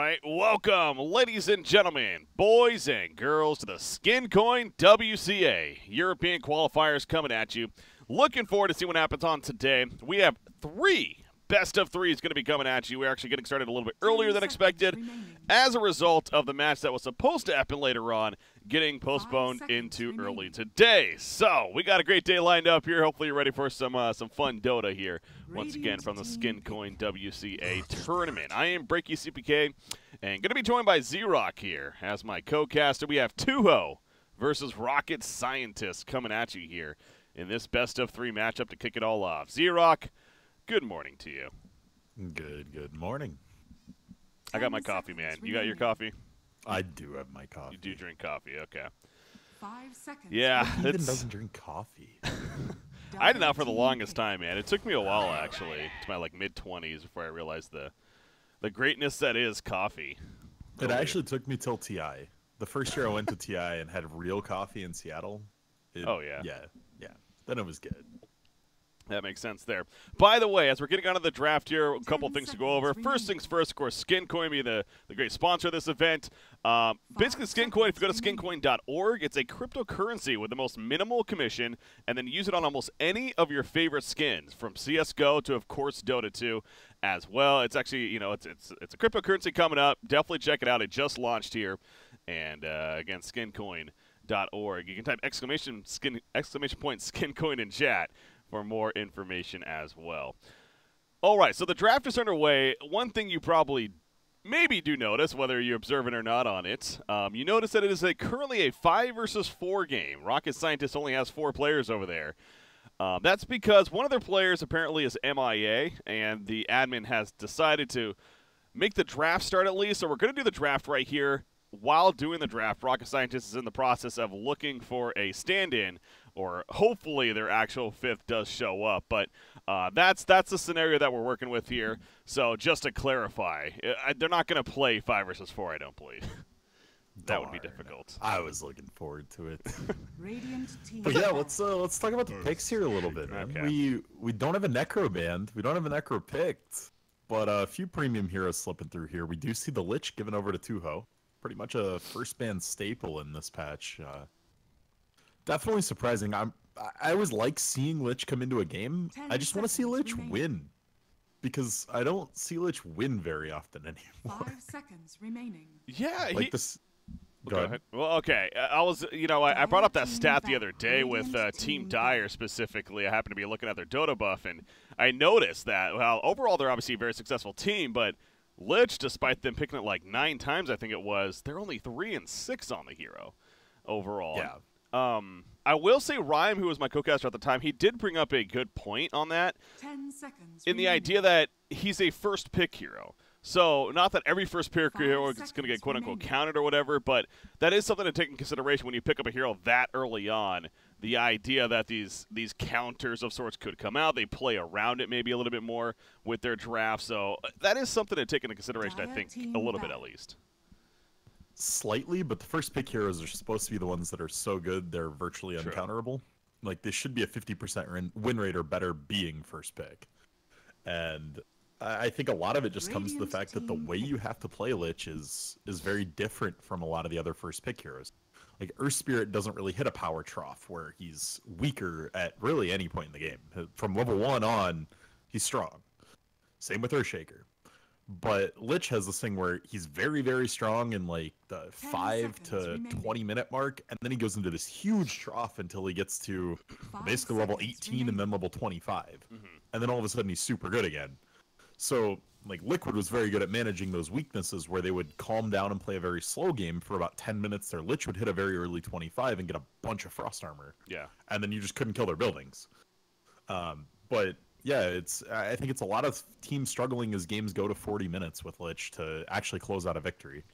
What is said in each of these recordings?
right, welcome, ladies and gentlemen, boys and girls, to the SkinCoin WCA. European qualifiers coming at you. Looking forward to see what happens on today. We have 3 best of 3s going to be coming at you. We're actually getting started a little bit earlier than expected as a result of the match that was supposed to happen later on getting postponed into early today. So we got a great day lined up here. Hopefully you're ready for some fun Dota here once again from the SkinCoin WCA tournament. I am BreakyCPK and going to be joined by ZrRock here as my co-caster. We have Tuho versus Rocket Scientist coming at you here in this best of 3 matchup to kick it all off. ZrRock, good morning to you. Good morning. I got my coffee, man. You got your coffee? I do have my coffee. You do drink coffee, okay. 5 seconds. Yeah, Who even doesn't drink coffee? I did not for the longest time, man. It took me a while, actually, to my mid-20s before I realized the greatness that is coffee. It actually took me till TI. The first year I went to TI and had real coffee in Seattle. Oh, yeah. Yeah. Then it was good. That makes sense there. By the way, as we're getting onto the draft here, a couple things to go over. First things first, of course, SkinCoin being the great sponsor of this event. Basically, SkinCoin, if you go to skincoin.org, it's a cryptocurrency with the most minimal commission, and then use it on almost any of your favorite skins, from CSGO to, of course, Dota 2 as well. It's actually, you know, it's a cryptocurrency coming up. Definitely check it out. It just launched here. And, again, SkinCoin.org. You can type exclamation point SkinCoin in chat for more information as well. All right, so the draft is underway. One thing you probably maybe do notice, whether you're observant or not on it, you notice that it is currently a 5 versus 4 game. Rocket Scientist only has 4 players over there. That's because one of their players apparently is MIA, and the admin has decided to make the draft start at least. So we're going to do the draft right here. While doing the draft, Rocket Scientist is in the process of looking for a stand-in, or hopefully their actual 5th does show up. But that's the scenario that we're working with here. So just to clarify, they're not going to play 5 versus 4, I don't believe. That would be difficult. I was looking forward to it. But yeah, let's talk about the picks here a little bit, man. Okay. We don't have a Necro band. We don't have a Necro picked, but a few premium heroes slipping through here. We do see the Lich given over to Tuho. Pretty much a first band staple in this patch. Definitely surprising. I always like seeing Lich come into a game. I just want to see Lich win, because I don't see Lich win very often anymore. 5 seconds remaining. Yeah, like this. Go ahead. Well, okay. I brought up that stat the other day with Team Dire specifically. I happened to be looking at their Dota buff, and I noticed that, well, overall they're obviously a very successful team, but Lich, despite them picking it like 9 times, I think it was, they're only 3 and 6 on the hero overall. Yeah. I will say Rhyme, who was my co-caster at the time, he did bring up a good point on that. 10 seconds. In the idea that he's a first pick hero. So, not that every first pick hero is going to get quote-unquote counted or whatever, but that is something to take in consideration when you pick up a hero that early on. The idea that these counters of sorts could come out. They play around it maybe a little bit more with their draft. So, that is something to take into consideration, I think, a little bit at least. Slightly, but the first pick heroes are supposed to be the ones that are so good they're virtually uncounterable. Like, this should be a 50% win rate or better being first pick. And I think a lot of it just comes to the fact that the way you have to play Lich is very different from a lot of the other first pick heroes. Like, Earth Spirit doesn't really hit a power trough where he's weaker at really any point in the game. From level 1 on, he's strong. Same with Earthshaker. But Lich has this thing where he's very, very strong in like the 5 to 20 minute mark, and then he goes into this huge trough until he gets to basically level 18 and then level 25. And then all of a sudden he's super good again. So, like, Liquid was very good at managing those weaknesses where they would calm down and play a very slow game for about 10 minutes. Their Lich would hit a very early 25 and get a bunch of Frost Armor. Yeah. And then you just couldn't kill their buildings. But yeah, I think it's a lot of teams struggling as games go to 40 minutes with Lich to actually close out a victory.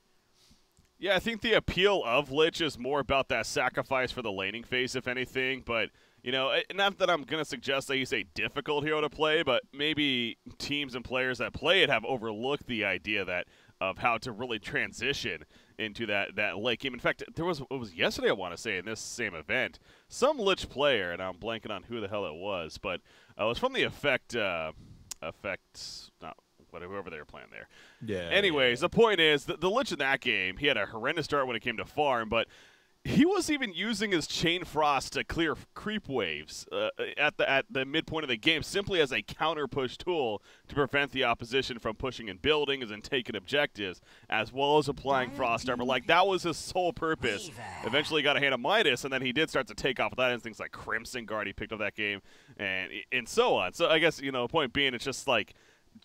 Yeah, I think the appeal of Lich is more about that sacrifice for the laning phase, if anything. But, you know, not that I'm going to suggest that he's a difficult hero to play, but maybe teams and players that play it have overlooked the idea of how to really transition into that late game. In fact, it was yesterday, I want to say, in this same event, some Lich player, and I'm blanking on who the hell it was, but it was from the whoever they were playing there. Yeah. Anyways, the point is, the Lich in that game, he had a horrendous start when it came to farm, but he was even using his Chain Frost to clear creep waves at the midpoint of the game, simply as a counter push tool to prevent the opposition from pushing in buildings and taking objectives, as well as applying Frost Armor. Like, that was his sole purpose. Eventually got a hand of Midas, and then he did start to take off with that, and things like Crimson Guard he picked up that game, and so on. So I guess, the point being, it's just like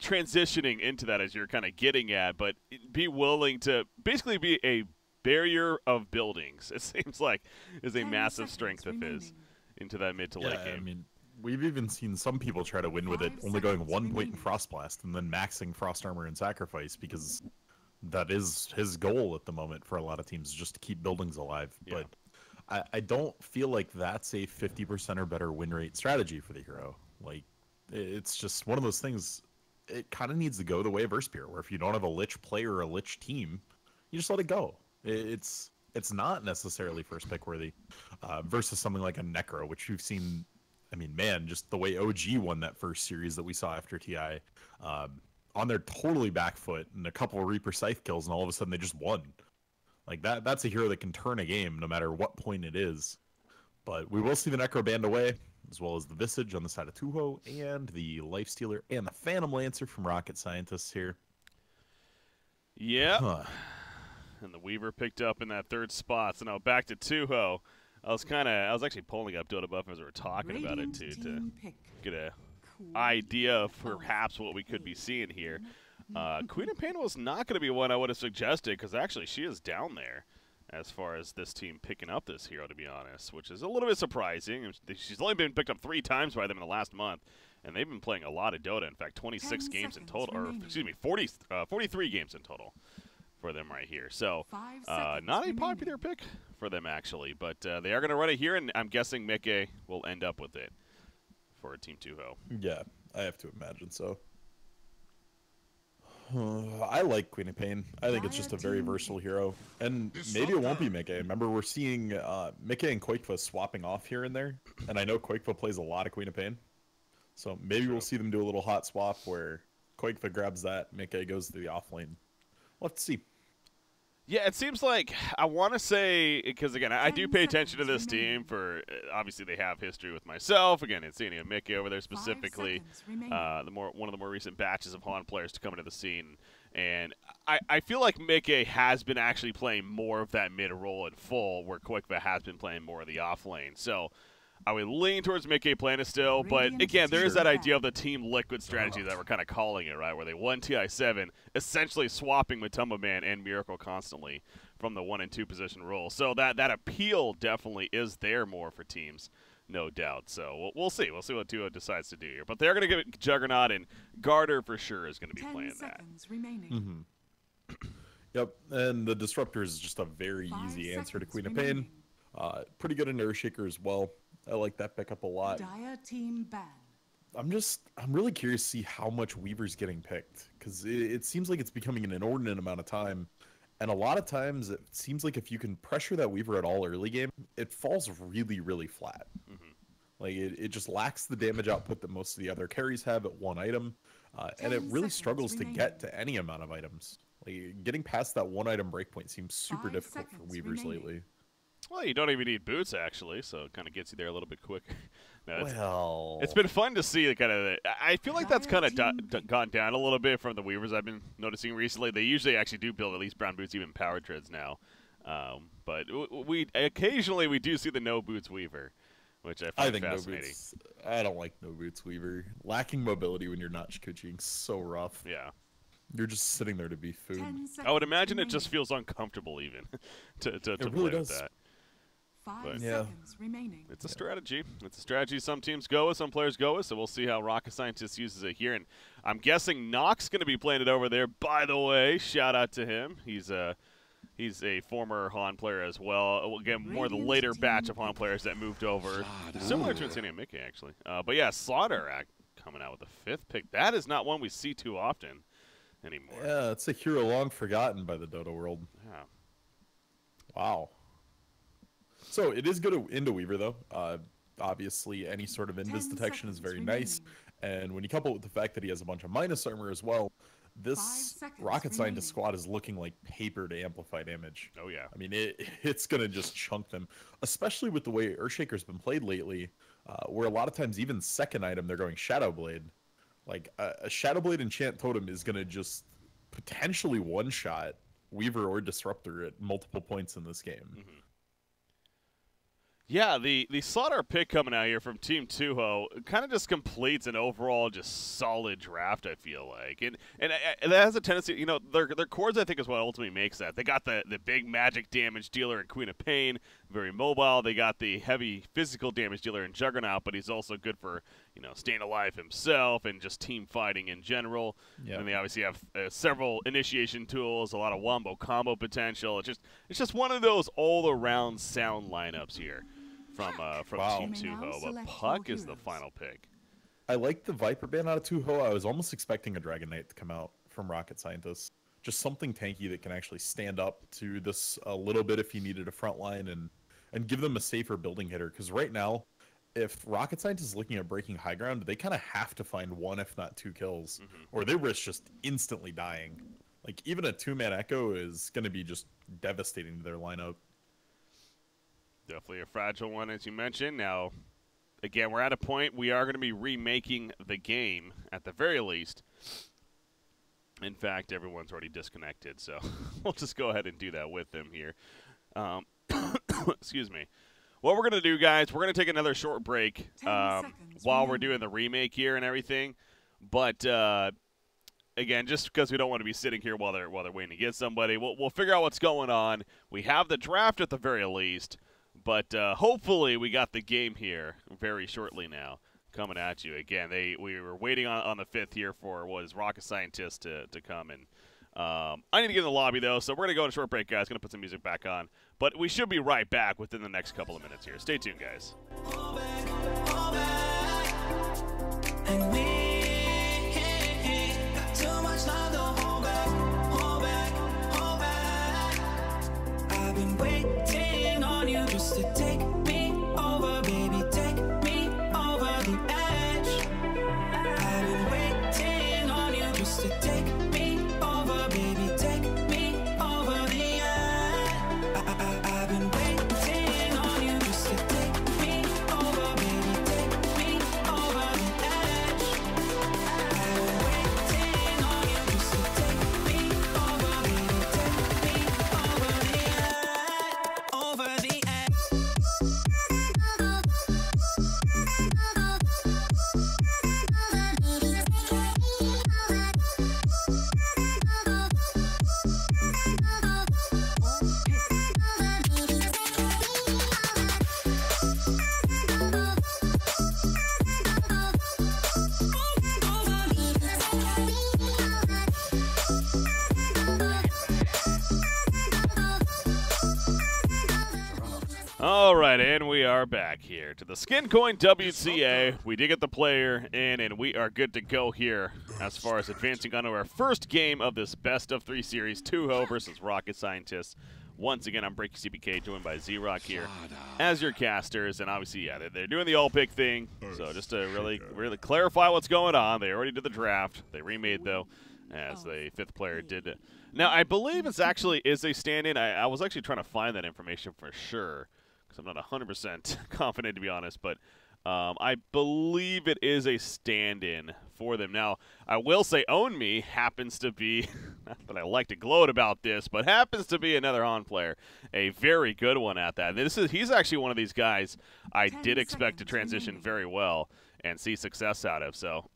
transitioning into that as you're kind of getting at, but be willing to basically be a barrier of buildings, it seems like, is a massive strength of his into that mid to late game. I mean, we've even seen some people try to win with it, only going 1 point in Frost Blast and then maxing Frost Armor and Sacrifice, because that is his goal at the moment for a lot of teams, just to keep buildings alive. Yeah. But I don't feel like that's a 50% or better win rate strategy for the hero. Like, it's just one of those things, it kind of needs to go the way of Earthspear, where if you don't have a Lich player or a Lich team, you just let it go. It's not necessarily first pick worthy versus something like a Necro, which you've seen. I mean, man, just the way OG won that first series that we saw after TI on their totally back foot and a couple of Reaper Scythe kills, and all of a sudden they just won. Like that's a hero that can turn a game no matter what point it is. But we will see the Necro banned away, as well as the Visage on the side of Tuho, and the Lifestealer and the Phantom Lancer from Rocket Scientists here. Yeah. And the Weaver picked up in that third spot. So now back to Tuho. I was actually pulling up Dota Buff as we were talking about it too, to get a idea of perhaps what we could be seeing here. Queen of Pain was not going to be one I would have suggested, because actually she is down there as far as this team picking up this hero, to be honest, which is a little bit surprising. She's only been picked up 3 times by them in the last month, and they've been playing a lot of Dota. In fact, 26 games in total, or excuse me, 43 games in total for them right here. So not a popular pick for them, actually, but they are going to run it here, and I'm guessing Mickey will end up with it for Team Tuho. Yeah, I have to imagine so. I like Queen of Pain. I think it's just a very versatile hero, and maybe it won't be Mickey. Remember, we're seeing Mickey and Quakefa swapping off here and there, and I know Quakefa plays a lot of Queen of Pain, so maybe we'll see them do a little hot swap where Quakefa grabs that, Mickey goes to the off lane. Let's see. Yeah, it seems like, I want to say, because again, I do pay attention to this team for, obviously they have history with myself. Again, it's Annie and Mickey over there specifically, one of the more recent batches of Han players to come into the scene. And I feel like Mickey has been actually playing more of that mid role in full, where Quakefa has been playing more of the off lane. So I would lean towards Mickey playing it still, but again, there is that idea of the Team Liquid strategy that we're kind of calling it, right? Where they won TI7, essentially swapping Matumba Man and Miracle constantly from the 1 and 2 position role. So that appeal definitely is there more for teams, no doubt. So we'll see. We'll see what Tuho decides to do here. But they're going to give it Juggernaut, and Garter for sure is going to be playing that. Remaining. Yep, and the Disruptor is just a very easy answer to Queen of Pain. Pretty good in Earthshaker as well. I like that pickup a lot. Dire team ban. I'm really curious to see how much Weaver's getting picked, because it seems like it's becoming an inordinate amount of time, and a lot of times it seems like if you can pressure that Weaver at all early game, it falls really, really flat. Like it just lacks the damage output that most of the other carries have at one item, and it really struggles to get to any amount of items. Like getting past that 1 item breakpoint seems super difficult for Weavers lately. Well, you don't even need boots, actually, so it kind of gets you there a little bit quicker. No, it's been fun to see the kind of. I feel like that's kind of gone down a little bit from the Weavers I've been noticing recently. They usually actually do build at least brown boots, even power treads now. But we occasionally we do see the no boots Weaver, which I find fascinating. No boots, I don't like no boots Weaver. Lacking mobility when you're not Shikuchiing, so rough. Yeah. You're just sitting there to be food. I would imagine it just feels uncomfortable even to really play does. with that. 5 seconds remaining. It's a strategy. It's a strategy some teams go with, some players go with, so we'll see how Rocket Scientist uses it here. And I'm guessing Nox going to be playing it over there. By the way, shout out to him. He's a former Han player as well. Again, more the later batch of Han players that moved over. Similar to Insane and Mickey, actually. But yeah, Slaughter coming out with the 5th pick. That is not one we see too often anymore. Yeah, it's a hero long forgotten by the Dota world. Yeah. Wow. So it is good into Weaver, though. Obviously, any sort of invis detection is very nice. And when you couple it with the fact that he has a bunch of minus armor as well, this 5 seconds rocket scientist remaining. squad is looking like paper to amplify damage. Oh yeah. I mean, it's gonna just chunk them, especially with the way Earthshaker's been played lately, where a lot of times even second item they're going Shadow Blade. Like a Shadow Blade enchant totem is gonna just potentially one-shot Weaver or Disruptor at multiple points in this game. Mm-hmm. Yeah, the Slaughter pick coming out here from Team Tuho kind of just completes an overall just solid draft, I feel like. And it has a tendency, you know, their cores, I think, is what ultimately makes that. They got the big magic damage dealer in Queen of Pain, very mobile. They got the heavy physical damage dealer in Juggernaut, but he's also good for, you know, staying alive himself and just team fighting in general. Yep. And they obviously have several initiation tools, a lot of wombo combo potential. It's just one of those all-around sound lineups here from Team Tuho, but Puck is the final pick. I like the Viper Band out of Tuho. I was almost expecting a Dragon Knight to come out from Rocket Scientist. Just something tanky that can actually stand up to this a little bit if he needed a front line and give them a safer building hitter. Because right now, if Rocket Scientist is looking at breaking high ground, they kind of have to find one, if not two kills, or they risk just instantly dying. Like, even a two-man Echo is going to be just devastating to their lineup. Definitely a fragile one, as you mentioned. Now, again, we're at a point we are going to be remaking the game, at the very least. In fact, everyone's already disconnected, so we'll just go ahead and do that with them here. Excuse me. What we're going to do, guys, we're going to take another short break while we're doing the remake here and everything. But, again, just because we don't want to be sitting here while they're waiting to get somebody, we'll figure out what's going on. We have the draft at the very least. But hopefully we got the game here very shortly now coming at you. Again, we were waiting on the 5th here for what is Rocket Scientist to come in. I need to get in the lobby, though, so we're going to go on a short break, guys. Going to put some music back on. But we should be right back within the next couple of minutes here. Stay tuned, guys. And we got too much love to hold back, hold back, hold back. I've been waiting on you just to take me over, baby, take me over the edge. I've been waiting on you just to take me over, baby, take me over the edge. I've been waiting on you just to take me over, baby, take me over the edge. I've been waiting on you just to take me over, baby, take me over the edge, over the edge. All right, and we are back here to the SkinCoin WCA. We did get the player in, and we are good to go here as far as advancing on to our first game of this best-of-3 series, Tuho versus Rocket Scientists. Once again, I'm BreakyCPK, joined by ZrRock here as your casters. And obviously, yeah, they're doing the all-pick thing. So just to really clarify what's going on, they already did the draft. They remade, though, as the 5th player did it. Now, I believe it's actually is a stand-in. I was actually trying to find that information for sure, because I'm not 100% confident, to be honest. But I believe it is a stand-in for them. Now, I will say Own Me happens to be, not that I like to gloat about this, but happens to be another On player. A very good one at that. He's actually one of these guys I did expect to transition very well and see success out of. So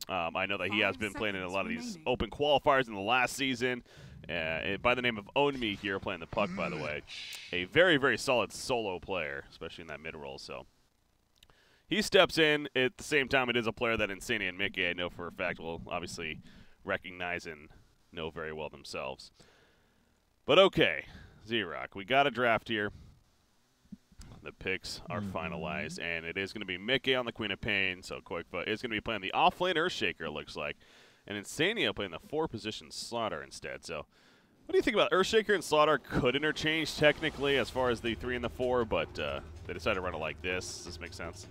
I know that he has been playing in a lot of these open qualifiers in the last season. By the name of Own Me here, playing the puck, by the way. A very, very solid solo player, especially in that mid-roll. So he steps in. At the same time, it is a player that Insania and Mickey, I know for a fact, will obviously recognize and know very well themselves. But okay, ZrRock, we got a draft here. The picks are finalized, and it is going to be Mickey on the Queen of Pain, so Quickfoot is going to be playing the off-lane Earthshaker, it looks like, and Insania playing the 4-position Slaughter instead. So what do you think about Earthshaker and Slaughter? Could interchange technically as far as the 3 and the 4, but they decided to run it like this. Does this make sense?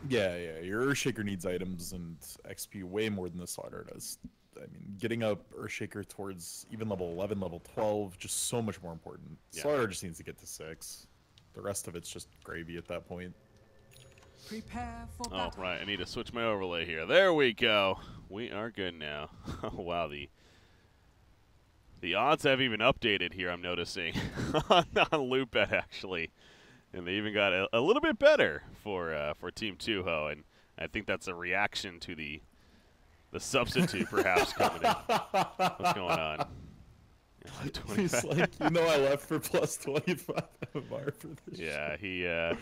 Yeah. Your Earthshaker needs items and XP way more than the Slaughter does. I mean, getting up Earthshaker towards even level 11, level 12, just so much more important. Yeah. Slaughter just needs to get to 6. The rest of it's just gravy at that point. Prepare for Oh, battle. right. I need to switch my overlay here. There we go. We are good now. Oh, wow. The odds have even updated here, I'm noticing, on LoopBet, actually. And they even got a little bit better for Team Tuho. And I think that's a reaction to the substitute, perhaps, coming in. What's going on? Yeah, He's like, you know, I left for plus 25 MR for this. Yeah, he. Yeah,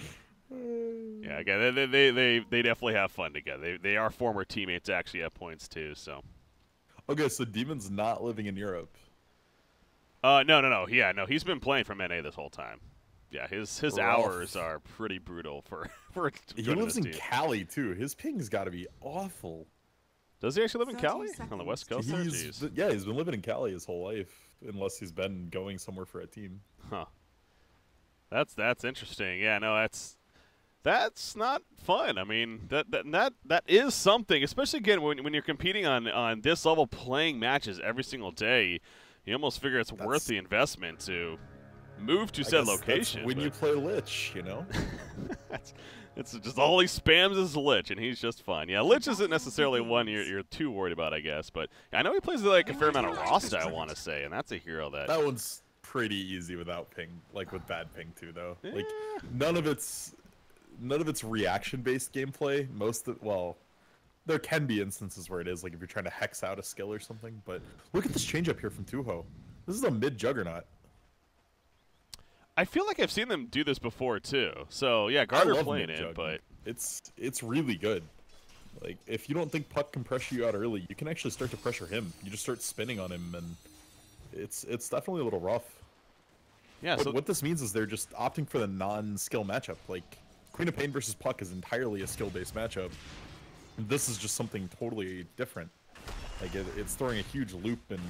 again, they definitely have fun together. They are former teammates, actually, at points too. So. Okay, so Demon's not living in Europe. No. Yeah, no, he's been playing from NA this whole time. Yeah, his Rough. hours are pretty brutal for He joining lives this in team. Cali too. His ping's got to be awful. Does he actually live in 30 Cali on the West Coast? There? He's Jeez. yeah, he's been living in Cali his whole life, unless he's been going somewhere for a team. Huh. That's interesting. Yeah, no, that's not fun. I mean, that is something, especially again when you're competing on this level, playing matches every single day. You almost figure it's worth the investment to move to said location. When you play Lich, you know. It's just all he spams is Lich, and he's just fun. Yeah, Lich isn't necessarily one you're too worried about, I guess. But I know he plays like a fair amount of Rasta, I want to say, and that's a hero that. That one's pretty easy without ping, like with bad ping too, though. Yeah. Like none of it's reaction-based gameplay. There can be instances where it is, like if you're trying to hex out a skill or something. But look at this change up here from Tuho. This is a mid juggernaut. I feel like I've seen them do this before too. So yeah, I Garter love playing mid-jug. it, but it's really good. Like if you don't think Puck can pressure you out early, you can actually start to pressure him. You just start spinning on him, and it's definitely a little rough. yeah. But So what this means is they're just opting for the non-skill matchup. Like Queen of Pain versus Puck is entirely a skill-based matchup. And this is just something totally different. Like it's throwing a huge loop in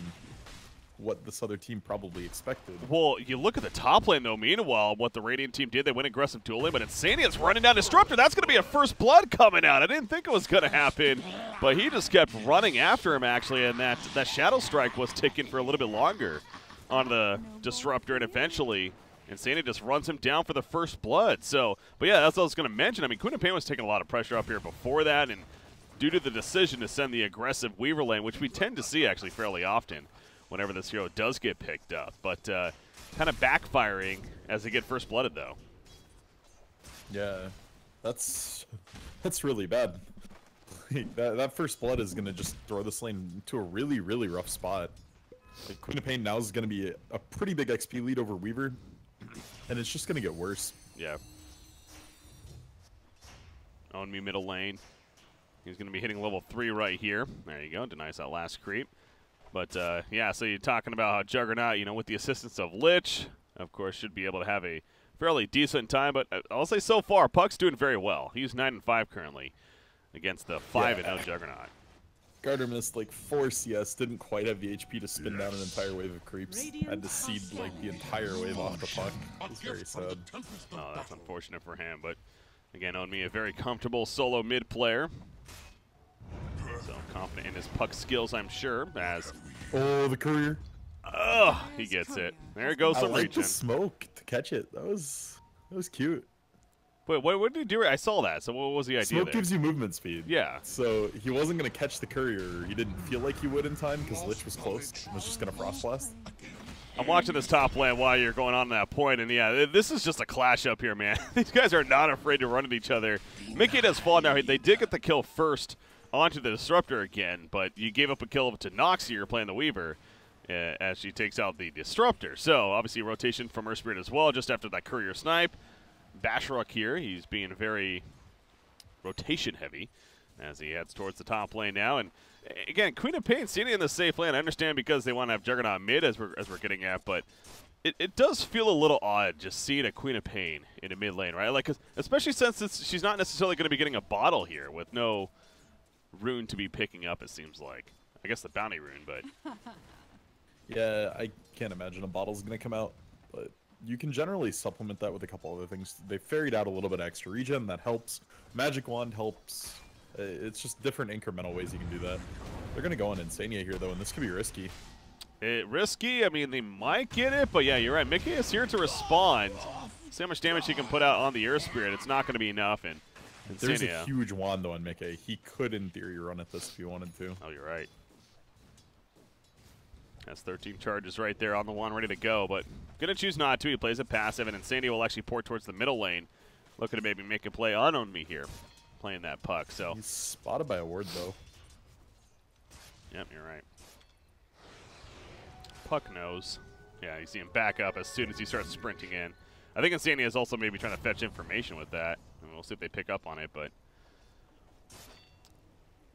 what this other team probably expected. well, you look at the top lane though. Meanwhile, what the Radiant team did, they went aggressive dual lane, but Insania's running down Disruptor. That's going to be a first blood coming out. I didn't think it was going to happen, but he just kept running after him actually, and that Shadow Strike was ticking for a little bit longer on the Disruptor, and eventually Insania just runs him down for the first blood. So, but yeah, that's what I was going to mention. I mean, Queen of Pain was taking a lot of pressure up here before that, and due to the decision to send the aggressive Weaver lane, which we tend to see actually fairly often whenever this hero does get picked up, but kind of backfiring as they get first blooded though. Yeah, that's really bad. that first blood is gonna just throw this lane into a really, really rough spot. Like Queen of Pain now is gonna be a pretty big XP lead over Weaver, and it's just gonna get worse. Yeah. On me middle lane. He's going to be hitting level 3 right here. There you go. Denies that last creep. But, yeah, so you're talking about how Juggernaut, you know, with the assistance of Lich, of course, should be able to have a fairly decent time. But I'll say so far, Puck's doing very well. He's 9-5 currently against the 5-0 Juggernaut. Garter missed like 4 CS, didn't quite have the HP to spin down an entire wave of creeps. Had to seed like the entire wave off the Puck. It was very sad. Oh, that's unfortunate for him. But, again, on me, a very comfortable solo mid player. So confident in his Puck skills, I'm sure, as... Oh, the courier. Oh, he gets it. There goes I some like reaching. the smoke to catch it. That was cute. Wait, what did he do? I saw that. So what was the idea Smoke there? gives you movement speed. Yeah. So he wasn't going to catch the courier. He didn't feel like he would in time because Lich was close. He was just going to Frost Blast. I'm watching this top lane while you're going on that point, and yeah, this is just a clash up here, man. These guys are not afraid to run at each other. Mickey does fall now. They did get the kill first onto the Disruptor again, but you gave up a kill to Noxie. You're playing the Weaver as she takes out the Disruptor. So obviously rotation from Earth Spirit as well just after that courier snipe. ZrRock here, he's being very rotation heavy as he heads towards the top lane now. And again, Queen of Pain sitting in the safe lane. I understand because they want to have Juggernaut mid as we're getting at, but it does feel a little odd just seeing a Queen of Pain in a mid lane, right? Like, especially since she's not necessarily going to be getting a bottle here with no rune to be picking up, it seems like. I guess the bounty rune, but... Yeah, I can't imagine a bottle's going to come out, but you can generally supplement that with a couple other things. They ferried out a little bit extra regen, that helps. Magic Wand helps. It's just different incremental ways you can do that. They're going to go on Insania here, though, and this could be risky. Risky? I mean, they might get it, but yeah, you're right. Mickey is here to respond. See how much damage he can put out on the Earth Spirit. It's not going to be enough. And there's a huge wand, though, on Mickey. He could, in theory, run at this if he wanted to. Oh, you're right. Has 13 charges right there on the one, ready to go, but going to choose not to. He plays it passive, and Insania will actually port towards the middle lane. Looking to maybe make a play on me here, playing that puck. So he's spotted by a ward, though. Yep, you're right. Puck knows. Yeah, you see him back up as soon as he starts sprinting in. I think Insania is also maybe trying to fetch information with that. And we'll see if they pick up on it, but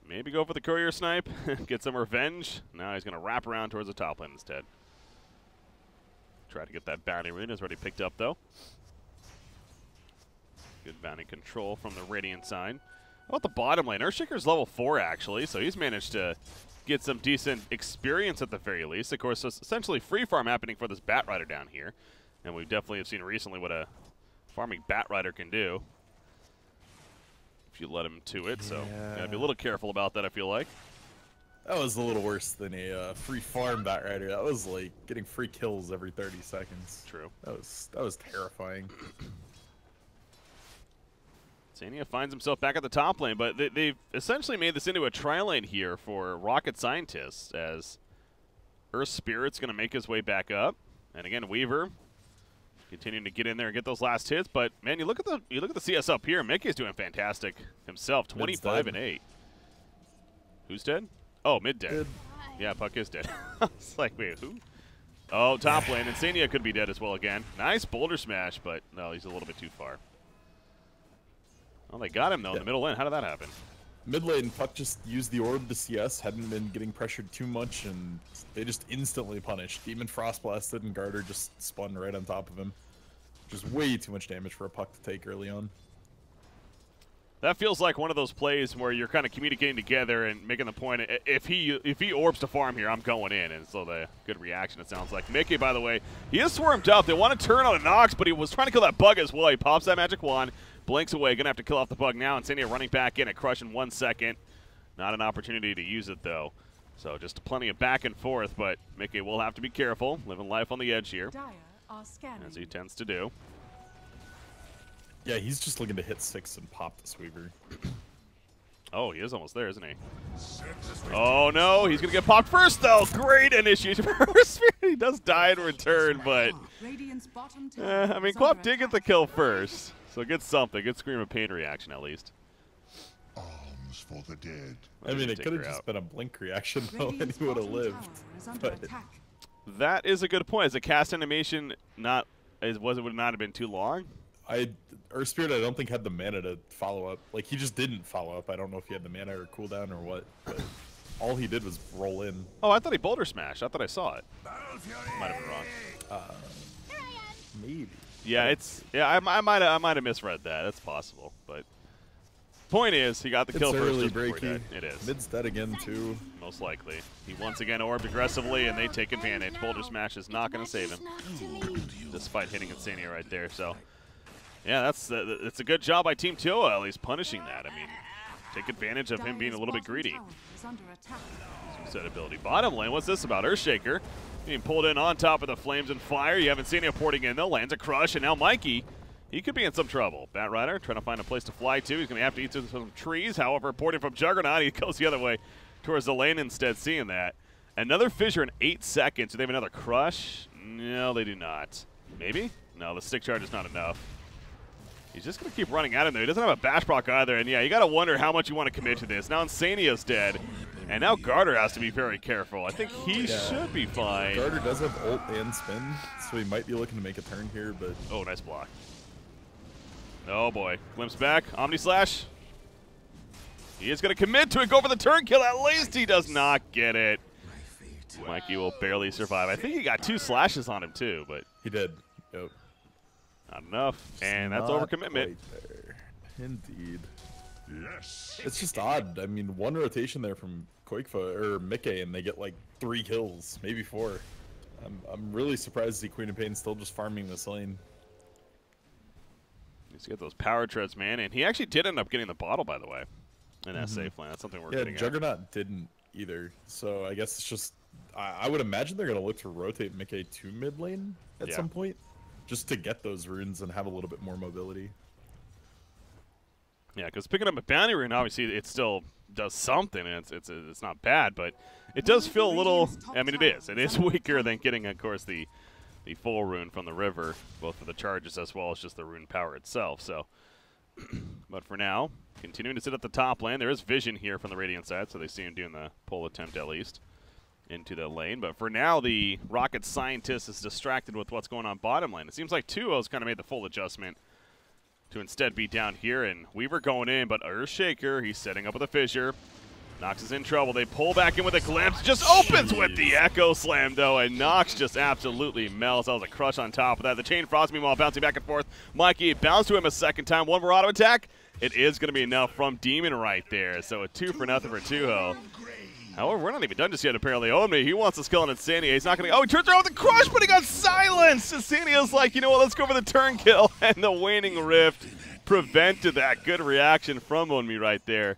maybe go for the courier snipe, get some revenge. Now he's going to wrap around towards the top lane instead. Try to get that bounty rune. Is already picked up, though. Good bounty control from the Radiant side. How about the bottom lane? Earthshaker's level 4, actually, so he's managed to get some decent experience at the very least. Of course, it's essentially free farm happening for this Bat Rider down here. And we definitely have seen recently what a farming Bat Rider can do if you let him to it. So gotta be a little careful about that, I feel like. That was a little worse than a free farm Bat Rider. That was like getting free kills every 30 seconds. True. That was terrifying. Insania finds himself back at the top lane, but they've essentially made this into a tri-lane here for Rocket Scientists, as Earth Spirit's going to make his way back up. And again, Weaver continuing to get in there and get those last hits. But man, you look at the CS up here. Mickey's doing fantastic himself, 25 and 8. Who's dead? Oh, mid dead. Yeah, Puck is dead. It's like, wait, who? Oh, top lane. Insania could be dead as well again. Nice boulder smash, but no, he's a little bit too far. Oh, they got him, though, in the middle lane. How did that happen? Mid lane, Puck just used the orb to CS, hadn't been getting pressured too much, and they just instantly punished. Demon Frost Blasted, and Garter just spun right on top of him. Just way too much damage for a Puck to take early on. That feels like one of those plays where you're kind of communicating together and making the point, if he orbs to farm here, I'm going in. And so the good reaction, it sounds like. Mickey, by the way, he is swarmed up. They want to turn on a Nox, but he was trying to kill that bug as well. He pops that magic wand, blinks away. Going to have to kill off the bug now. Insania running back in at Crush in 1 second. Not an opportunity to use it, though. So just plenty of back and forth, but Mickey will have to be careful, living life on the edge here, as he tends to do. Yeah, he's just looking to hit 6 and pop this Weaver. Oh, he is almost there, isn't he? Oh, no, he's going to get popped first, though. Great initiation first. He does die in return, but I mean, Quap did get the kill first, so get something. Good Scream of Pain reaction, at least. Arms for the dead. I mean, it could have just been a blink reaction, though, and he would have lived. But that is a good point. Is a cast animation not? Would it not have been too long? Earth Spirit, I don't think, had the mana to follow up. Like, he just didn't follow up. I don't know if he had the mana or cooldown or what, but all he did was roll in. Oh, I thought he boulder smashed. I thought I saw it. Might have been wrong. Maybe. Yeah, I might have misread that. That's possible, but point is, he got the kill early, first. Breaky. It is. Mid's dead again, too. Most likely. He once again orbed aggressively, and they take advantage. Boulder smash is not going to save him, despite hitting Insania right there. So. Yeah, it's a good job by Team Tuho, at least punishing that. I mean, take advantage of him being a little bit greedy. Set ability. Bottom lane, what's this about? Earthshaker being pulled in on top of the flames and fire. You have Insania porting in, though. Lands a crush, and now Mikey, he could be in some trouble. Bat Rider trying to find a place to fly to. He's going to have to eat some trees. However, porting from Juggernaut, he goes the other way towards the lane instead, seeing that. Another fissure in 8 seconds. Do they have another crush? No, they do not. Maybe? No, the stick charge is not enough. He's just going to keep running at him there. He doesn't have a bash proc either, and yeah, you got to wonder how much you want to commit to this. Now Insania's dead, and now Garter has to be very careful. I think he should be fine. Garter does have ult and spin, so he might be looking to make a turn here, but... Oh, nice block. Oh, boy. Glimpse back. Omni Slash. He is going to commit to it. Go for the turn kill. At least he does not get it. Mikey will barely survive. I think he got 2 slashes on him, too, but... He did. Yep. Not enough, and that's overcommitment. Indeed. Yes. It's just odd. I mean, 1 rotation there from Mickey, and they get like 3 kills, maybe 4. I'm really surprised to see Queen of Pain still just farming this lane. Needs to get those power treads, man, and he actually did end up getting the bottle, by the way, in that safe lane. That's something we're getting Juggernaut didn't either. So I guess it's just I would imagine they're gonna look to rotate Mickey to mid lane at some point, just to get those runes and have a little bit more mobility. Yeah, because picking up a bounty rune, obviously, it still does something, and it's not bad, but it does feel a little. I mean, it is weaker than getting, of course, the full rune from the river, both for the charges as well as just the rune power itself. So, but for now, continuing to sit at the top lane. There is vision here from the Radiant side, so they see him doing the pull attempt at least into the lane. But for now, the Rocket Scientist is distracted with what's going on bottom lane. It seems like Tuho's kind of made the full adjustment to instead be down here, and Weaver going in, but Earthshaker, he's setting up with a fissure. Nox is in trouble. They pull back in with a glimpse. Just opens with the Echo Slam, though, and Nox just absolutely melts. That was a crush on top of that. The Chain Frost, meanwhile, bouncing back and forth. Mikey bounced to him a second time. One more auto attack. It is going to be enough from Demon right there. So a 2 for nothing for Tuho. However, we're not even done just yet, apparently. Omni, he wants to kill on Insania. He's not going to. Oh, he turns around with a crush, but he got silenced. Insania's like, you know what, let's go for the turn kill. And the Waning Rift prevented that. Good reaction from Omni right there.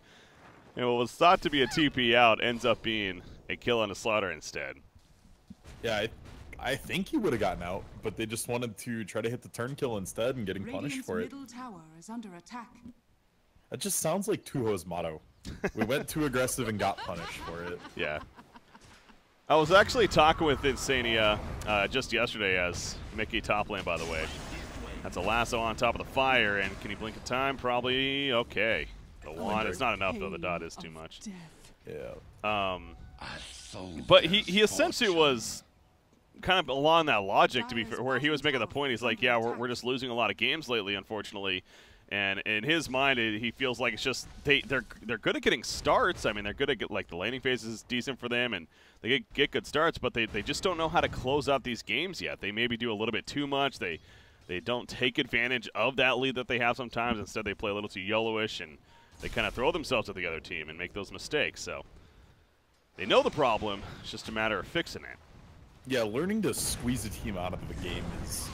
And what was thought to be a TP out ends up being a kill on a slaughter instead. Yeah, I think he would have gotten out, but they just wanted to try to hit the turn kill instead and getting punished for it. Middle tower is under attack. That just sounds like Tuho's motto. We went too aggressive and got punished for it. Yeah. I was actually talking with Insania just yesterday as Mickey top lane, by the way. That's a lasso on top of the fire, and can he blink in time? Probably okay. The wand, it's not enough though, the dot is too much. Yeah. But he essentially was kind of along that logic, to be fair, where he was making the point, he's like, yeah, we're just losing a lot of games lately, unfortunately. And in his mind, he feels like it's just they're good at getting starts. I mean, they're good at like the laning phase is decent for them, and they get good starts, but they just don't know how to close out these games yet. They maybe do a little bit too much. They don't take advantage of that lead that they have sometimes. Instead, they play a little too yellowish, and they kind of throw themselves at the other team and make those mistakes. So they know the problem. It's just a matter of fixing it. Yeah, learning to squeeze a team out of the game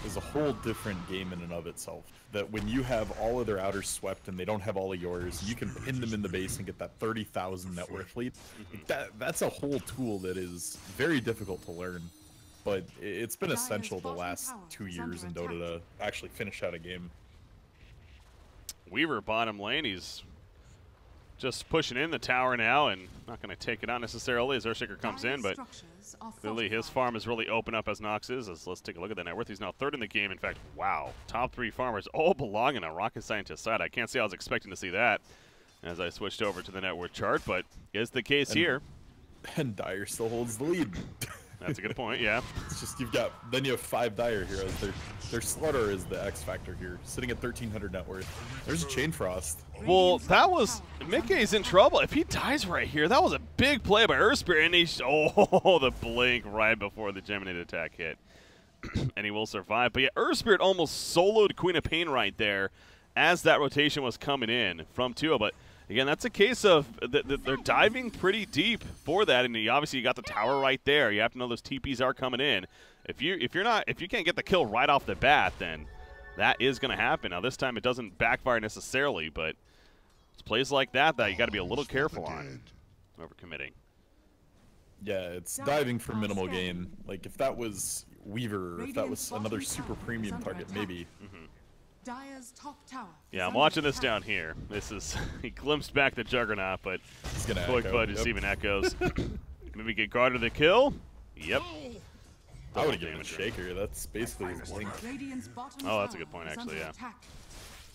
is a whole different game in and of itself. That when you have all of their outers swept and they don't have all of yours, you can pin them in the base and get that 30,000 net worth lead. That's a whole tool that is very difficult to learn. But it's been essential the last 2 years in Dota to actually finish out a game. Weaver bottom lane, he's just pushing in the tower now and not going to take it out necessarily as Earthshaker comes in, but clearly his farm is really open up as Nox is. Let's take a look at that net worth. He's now third in the game. In fact, wow, top 3 farmers all belong in a Rocket Scientist side. I can't say I was expecting to see that as I switched over to the net worth chart, but is the case here. And Dire still holds the lead. That's a good point, yeah. It's just you have 5 Dire heroes. Their Slaughter is the X factor here, sitting at 1,300 net worth. There's a Chain Frost. Well, that was Mickey's in trouble. If he dies right here, that was a big play by Earthspirit, and the blink right before the Geminate attack hit. And he will survive. But yeah, Earthspirit almost soloed Queen of Pain right there as that rotation was coming in from Tuho. But again, that's a case of they're diving pretty deep for that, and obviously you got the tower right there. You have to know those TPs are coming in. If you can't get the kill right off the bat, then that is going to happen. Now this time it doesn't backfire necessarily, but it's plays like that you got to be a little careful on overcommitting. Yeah, it's diving for minimal gain. Like if that was Weaver, or if that was another super premium target, maybe. Dire's top tower. Yeah, I'm watching this down here. This is he glimpsed back the Juggernaut, but He's gonna Quick echo. Bud just even echoes. Maybe get guarded the kill. Yep. I would have given a Shaker. That's basically his blink. Oh, that's a good point, actually, yeah.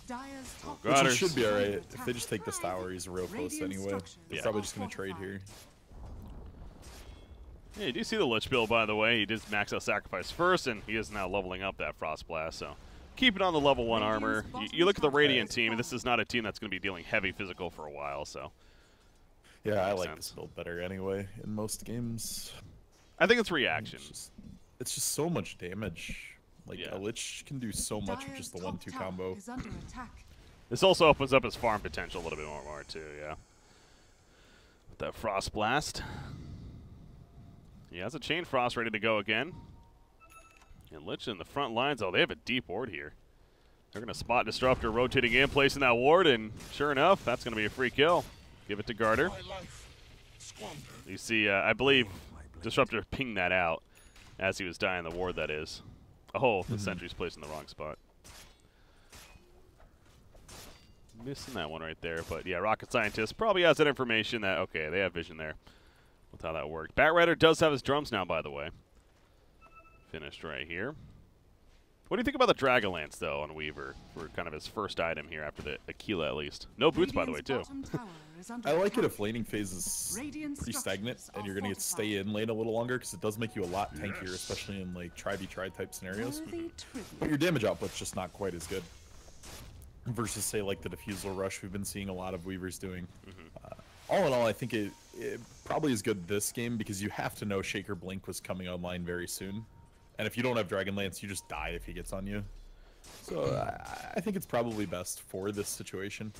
Dire's top God. Which should be alright. If they just take this tower, he's real close anyway. They're Yeah. probably just gonna trade here. Yeah, you do see the Lich build, by the way. He did max out Sacrifice first, and he is now leveling up that Frost Blast, so keep it on the level 1 armor. You look at the Radiant team, and this is not a team that's going to be dealing heavy physical for a while, so. Yeah, I like sense. this build better anyway in most games. I think it's reaction. It's just so much damage. Like Yeah. a Lich can do so much with just the 1-2 combo. is under attack. This also opens up his farm potential a little bit more too, yeah. With that Frost Blast. He has a Chain Frost ready to go again. And Lich in the front lines, they have a deep ward here. They're going to spot Disruptor rotating in, placing that ward, and sure enough, that's going to be a free kill. Give it to Garter. You see, I believe Disruptor pinged that out as he was dying the ward, that is. Oh, the sentry's placed in the wrong spot. Missing that one right there, but yeah, Rocket Scientist probably has that information that, okay, they have vision there with how that worked. Batrider does have his drums now, by the way. Finished right here. What do you think about the Dragonlance, though, on Weaver for kind of his first item here after the Aquila, at least? No boots, by the way, too. I like it if laning phase is pretty stagnant and you're going to get to stay in lane a little longer because it does make you a lot tankier, especially in like try-be-try type scenarios. But your damage output's just not quite as good versus, say, like the Diffusal Rush we've been seeing a lot of Weavers doing. All in all, I think it probably is good this game because you have to know Shaker Blink was coming online very soon. And if you don't have Dragonlance, you just die if he gets on you. So I think it's probably best for this situation.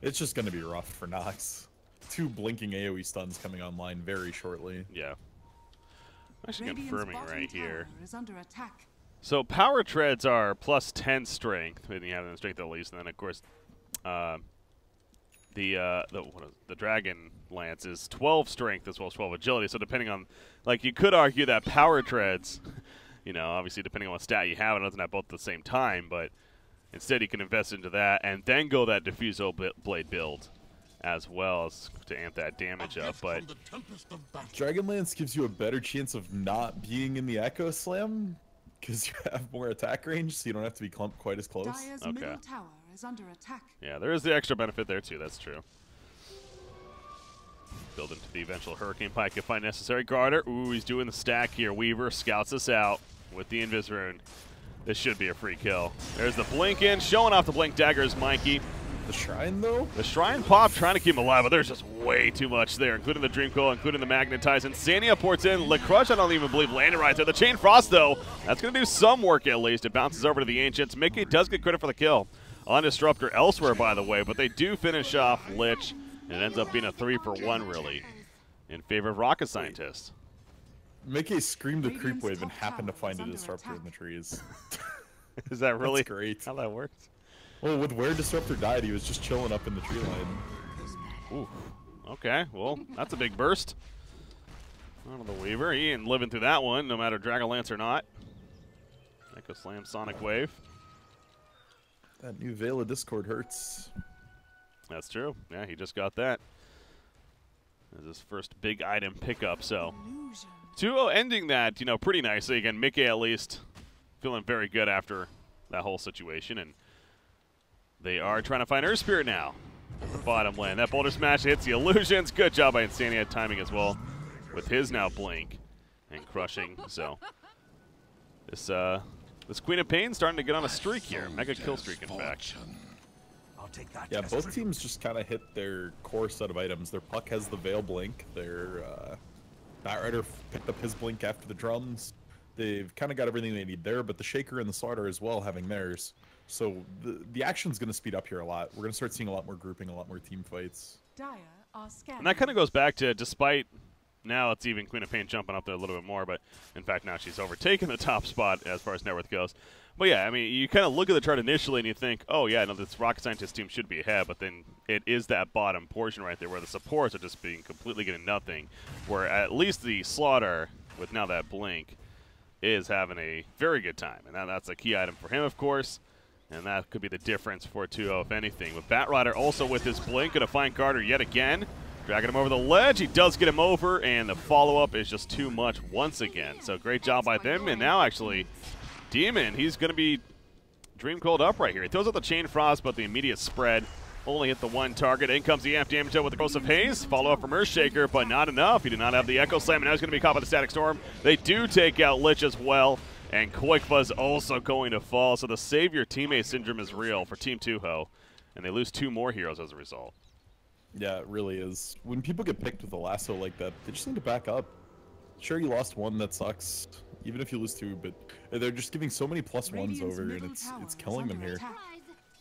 It's just going to be rough for Nox. 2 blinking AoE stuns coming online very shortly. Yeah. I'm actually confirming right here. Is under attack. So power treads are plus 10 strength, when you have them strength at least, and then of course the Dragon Lance is 12 strength as well as 12 agility. So depending on, like, you could argue that power treads, you know, obviously depending on what stat you have, it doesn't have both at the same time, but instead you can invest into that and then go that Diffusal Blade build as well as to amp that damage up. But Dragonlance gives you a better chance of not being in the Echo Slam because you have more attack range, so you don't have to be clumped quite as close. Dire's middle tower is under attack. Yeah, there is the extra benefit there too, that's true. Build into the eventual Hurricane Pike if find necessary. Garter, ooh, he's doing the stack here. Weaver scouts us out with the Invis Rune. This should be a free kill. There's the blink in, showing off the blink daggers, Mikey. The Shrine, though? The Shrine pop, trying to keep him alive, but there's just way too much there, including the Dream Coil, including the Magnetize. Insania ports in. LeCrush, I don't even believe, landed right there. The Chain Frost, though, that's going to do some work at least. It bounces over to the Ancients. Mickey does get credit for the kill on Disruptor elsewhere, by the way, but they do finish off Lich, and it ends up being a 3-for-1, really, in favor of Rocket Scientist. Mickey screamed a creep wave and happened to find a Disruptor in the trees. Is that really great? How that works? Well, with where Disruptor died, he was just chilling up in the tree line. Ooh. Okay, well, that's a big burst. Out of the Weaver. He ain't living through that one, no matter Dragonlance or not. Echo Slam, Sonic Wave. That new Veil of Discord hurts. That's true. Yeah, he just got that. As his first big item pickup, so. Tuho ending that, you know, pretty nicely. Again, Mickey at least feeling very good after that whole situation, and they are trying to find Earth Spirit now. The bottom lane. That Boulder Smash hits the illusions. Good job by Insania timing as well with his now blink and crushing. So this Queen of Pain starting to get on a streak here. Mega kill streak, in fact. Yeah, both teams just kind of hit their core set of items. Their Puck has the Veil Blink. Their Batrider picked up his Blink after the drums. They've kind of got everything they need there, but the Shaker and the Slaughter as well having theirs. So the action's going to speed up here a lot. We're going to start seeing a lot more grouping, a lot more team fights. And that kind of goes back to, despite now it's even Queen of Pain jumping up there a little bit more, but in fact now she's overtaken the top spot as far as net worth goes. But yeah, I mean, you kind of look at the chart initially and you think, oh yeah, no, this Rocket Scientist team should be ahead, but then it is that bottom portion right there where the supports are just being completely getting nothing, where at least the Slaughter, with now that blink, is having a very good time. And that's a key item for him, of course. And that could be the difference for Tuho, if anything. But Batrider also with his blink, going to find Carter yet again. Dragging him over the ledge. He does get him over, and the follow-up is just too much once again. So great job by them. And now, actually, Demon, he's going to be Dream Coiled up right here. He throws out the Chain Frost, but the immediate spread only hit the one target. In comes the amp damage with the Corrosive Haze. Follow-up from Earthshaker, but not enough. He did not have the Echo Slam, and now he's going to be caught by the Static Storm. They do take out Lich as well. And Koikva's also going to fall, so the save your teammate syndrome is real for Team Tuho, and they lose 2 more heroes as a result. Yeah, it really is. When people get picked with a lasso like that, they just need to back up. Sure, you lost 1, that sucks, even if you lose 2, but they're just giving so many +1s over, and it's killing them here.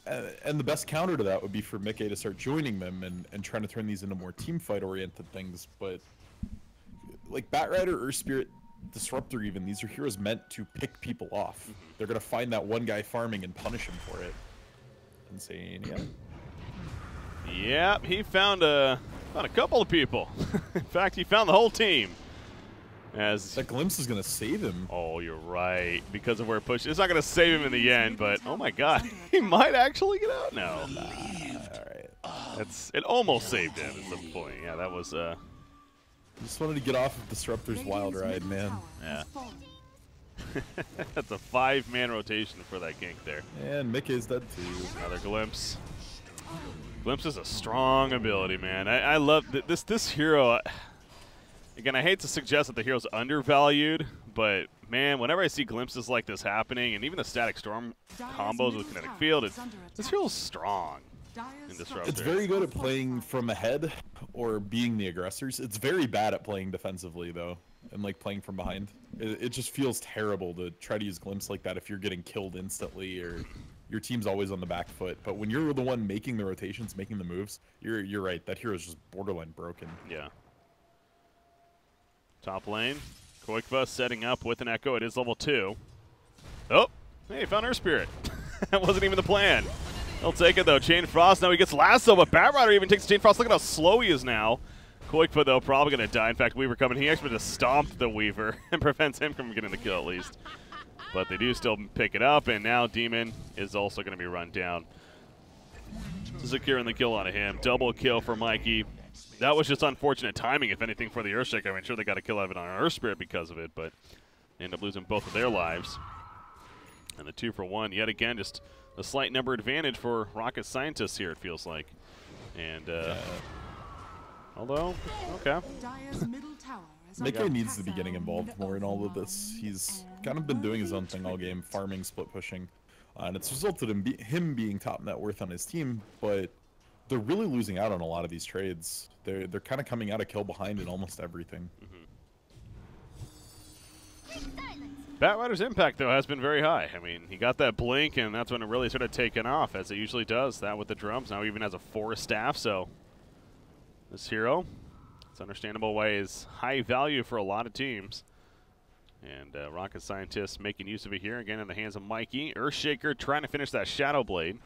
And the best counter to that would be for Mickey to start joining them and trying to turn these into more team fight-oriented things, but like Batrider, Earth Spirit, Disruptor even, these are heroes meant to pick people off. They're going to find that one guy farming and punish him for it. Insane, yeah. Yep, he found a Found a couple of people. In fact, he found the whole team. As that glimpse is going to save him. Oh, you're right. Because of where it pushed. It's not going to save him in the end, but oh my god. He might actually get out now. All right. It almost saved him at some point. Yeah, that was... Just wanted to get off of Disruptor's wild ride, man. Yeah. That's a 5-man rotation for that gank there. And Mick is dead too. Another glimpse. Glimpse is a strong ability, man. I love this hero. Again, I hate to suggest that the hero's undervalued, but man, whenever I see glimpses like this happening, and even the static storm combos with kinetic field, this hero's strong. It's very good at playing from ahead or being the aggressors. It's very bad at playing defensively though, and like playing from behind. It just feels terrible to try to use glimpse like that if you're getting killed instantly or your team's always on the back foot. But when you're the one making the rotations, making the moves, you're right. That hero's just borderline broken. Yeah. Top lane, Qualifier setting up with an Echo. It is level 2. Oh, hey, found Earth Spirit. That wasn't even the plan. He'll take it though. Chain Frost. Now he gets Lasso, but Batrider even takes the Chain Frost. Look at how slow he is now. Qualifier though probably going to die. In fact, Weaver coming. He actually just stomped the Weaver and prevents him from getting the kill at least. But they do still pick it up, and now Demon is also going to be run down. Securing the kill on him. Double kill for Mikey. That was just unfortunate timing, if anything, for the Earthshaker. I mean, sure, they got a kill out of it on Earth Spirit because of it, but they end up losing both of their lives. And the 2-for-1, yet again, just a slight number advantage for Rocket Scientists here, it feels like. And, although, okay. Mickey needs to be getting involved more in all of this. He's kind of been doing his own thing all game, farming, split pushing. And it's resulted in him being top net worth on his team, but they're really losing out on a lot of these trades. They're kind of coming out of kill behind in almost everything. Batrider's impact, though, has been very high. I mean, he got that blink, and that's when it really started taking off, as it usually does. That with the drums. Now he even has a 4 staff, so this hero, it's understandable why he's high value for a lot of teams. And Rocket Scientists making use of it here, again in the hands of Mikey. Earthshaker trying to finish that Shadow Blade.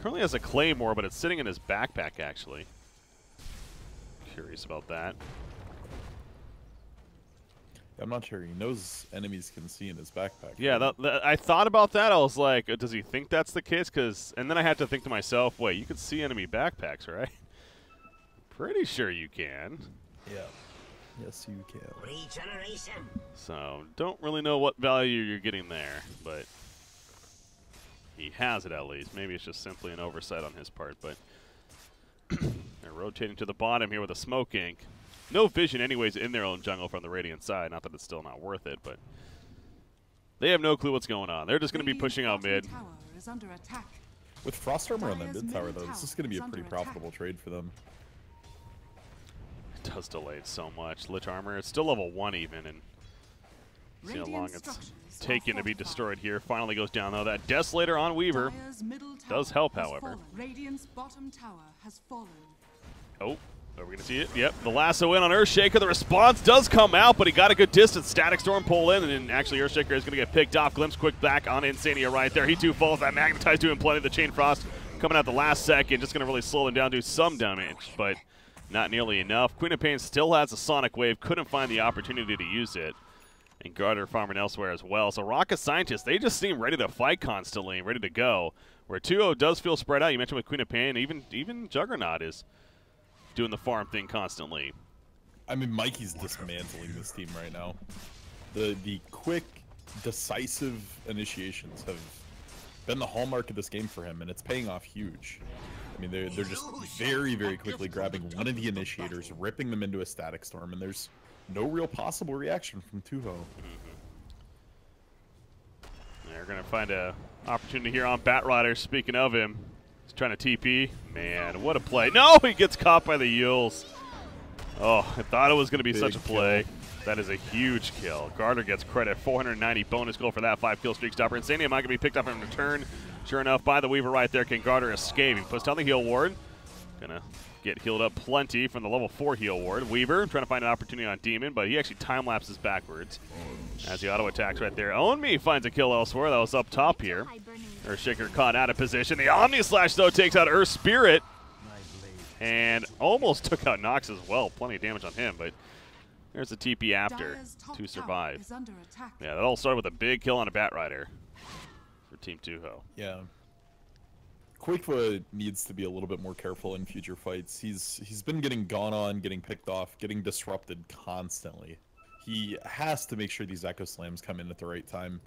Currently has a Claymore, but it's sitting in his backpack, actually. Curious about that. I'm not sure. He knows enemies can see in his backpack. Yeah, I thought about that. I was like, does he think that's the case? And then I had to think to myself, wait, you can see enemy backpacks, right? Pretty sure you can. Yeah. Yes, you can. Regeneration. So, don't really know what value you're getting there, but he has it at least. Maybe it's just simply an oversight on his part, but they're rotating to the bottom here with a Smoke Ink. No vision anyways in their own jungle from the Radiant side. Not that it's still not worth it, but they have no clue what's going on. They're just going to be pushing out mid. With Frost Armor on their mid tower, though, this is going to be a pretty profitable trade for them. It does delay it so much. Lich Armor, it's still level 1 even, and see how long it's taken to be destroyed here. Finally goes down, though. That Desolator on Weaver does help, however. Radiant's bottom tower has fallen. Oh. Are we going to see it? Yep. The lasso in on Earthshaker. The response does come out, but he got a good distance. Static Storm pull in, and then actually Earthshaker is going to get picked off. Glimpse quick back on Insania right there. He too falls. That Magnetize doing plenty. The Chain Frost coming out the last second. Just going to really slow them down, do some damage, but not nearly enough. Queen of Pain still has a Sonic Wave. Couldn't find the opportunity to use it. And Garter farming elsewhere as well. So Rocket Scientists, they just seem ready to fight constantly, ready to go. Where Tuho does feel spread out. You mentioned with Queen of Pain, even Juggernaut is doing the farm thing constantly. I mean, Mikey's dismantling this team right now. The quick, decisive initiations have been the hallmark of this game for him, and it's paying off huge. I mean, they're just very, very quickly grabbing one of the initiators, ripping them into a Static Storm, and there's no real possible reaction from Tuho. They're going to find an opportunity here on Batrider. Speaking of him, he's trying to TP. Man, what a play. No, he gets caught by the Yules. Oh, I thought it was going to be such a play. That is a huge kill. Garter gets credit. 490 bonus goal for that 5-kill streak stopper. Insania might be picked up in return. Sure enough, by the Weaver right there. Can Garter escape? He puts down the heal ward. Gonna get healed up plenty from the level 4 heal ward. Weaver trying to find an opportunity on Demon, but he actually time-lapses backwards as the auto attacks right there. Own Me finds a kill elsewhere. That was up top here. Earthshaker caught out of position. The Omni Slash, though, takes out Earth Spirit. And almost took out Nox as well. Plenty of damage on him, but there's a TP after to survive. Yeah, that all started with a big kill on a Batrider for Team Tuho. Yeah. Qualifier needs to be a little bit more careful in future fights. He's been getting gone on, getting picked off, getting disrupted constantly. He has to make sure these Echo Slams come in at the right time.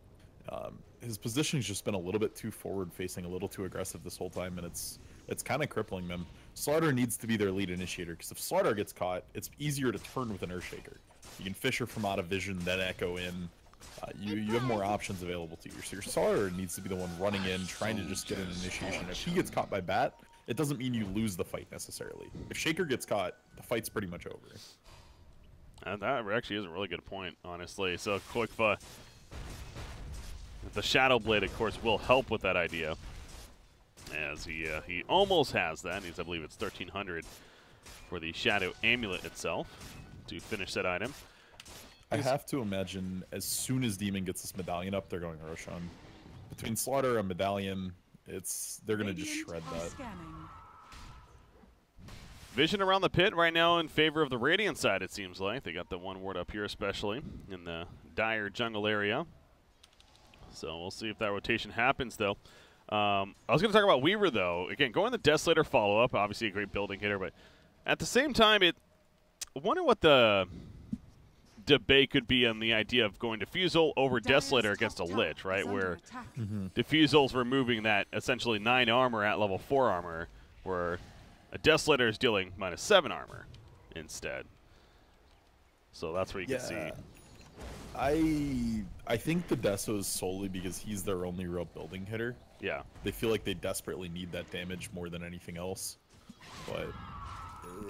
His positioning's just been a little bit too forward facing, a little too aggressive this whole time, and it's kind of crippling them. Slaughter needs to be their lead initiator, because if Slaughter gets caught, it's easier to turn with an Earthshaker. You can Fisher from out of vision, then Echo in. You have more options available to you. So your Slaughter needs to be the one running in, trying to just get an initiation. If he gets caught by Bat, it doesn't mean you lose the fight necessarily. If Shaker gets caught, the fight's pretty much over. And that actually is a really good point, honestly. So Qualifier, the Shadow Blade, of course, will help with that idea, as he almost has that. I believe it's 1,300 for the Shadow Amulet itself to finish that item. I have to imagine as soon as Demon gets this medallion up, they're going Roshan. Between Slaughter and Medallion, they're going to just shred that. Vision around the pit right now in favor of the Radiant side, it seems like. They got the one ward up here, especially in the dire jungle area. So we'll see if that rotation happens, though. I was going to talk about Weaver, though. Again, going the Desolator follow-up, obviously a great building hitter, but at the same time, I wonder what the debate could be on the idea of going Diffusal over Desolator against a Lich, right? Where Diffusal's removing that essentially 9 armor at level 4 armor, where a Desolator is dealing -7 armor instead. So that's where you can see. I think the Deso is solely because he's their only real building hitter. Yeah. They feel like they desperately need that damage more than anything else. But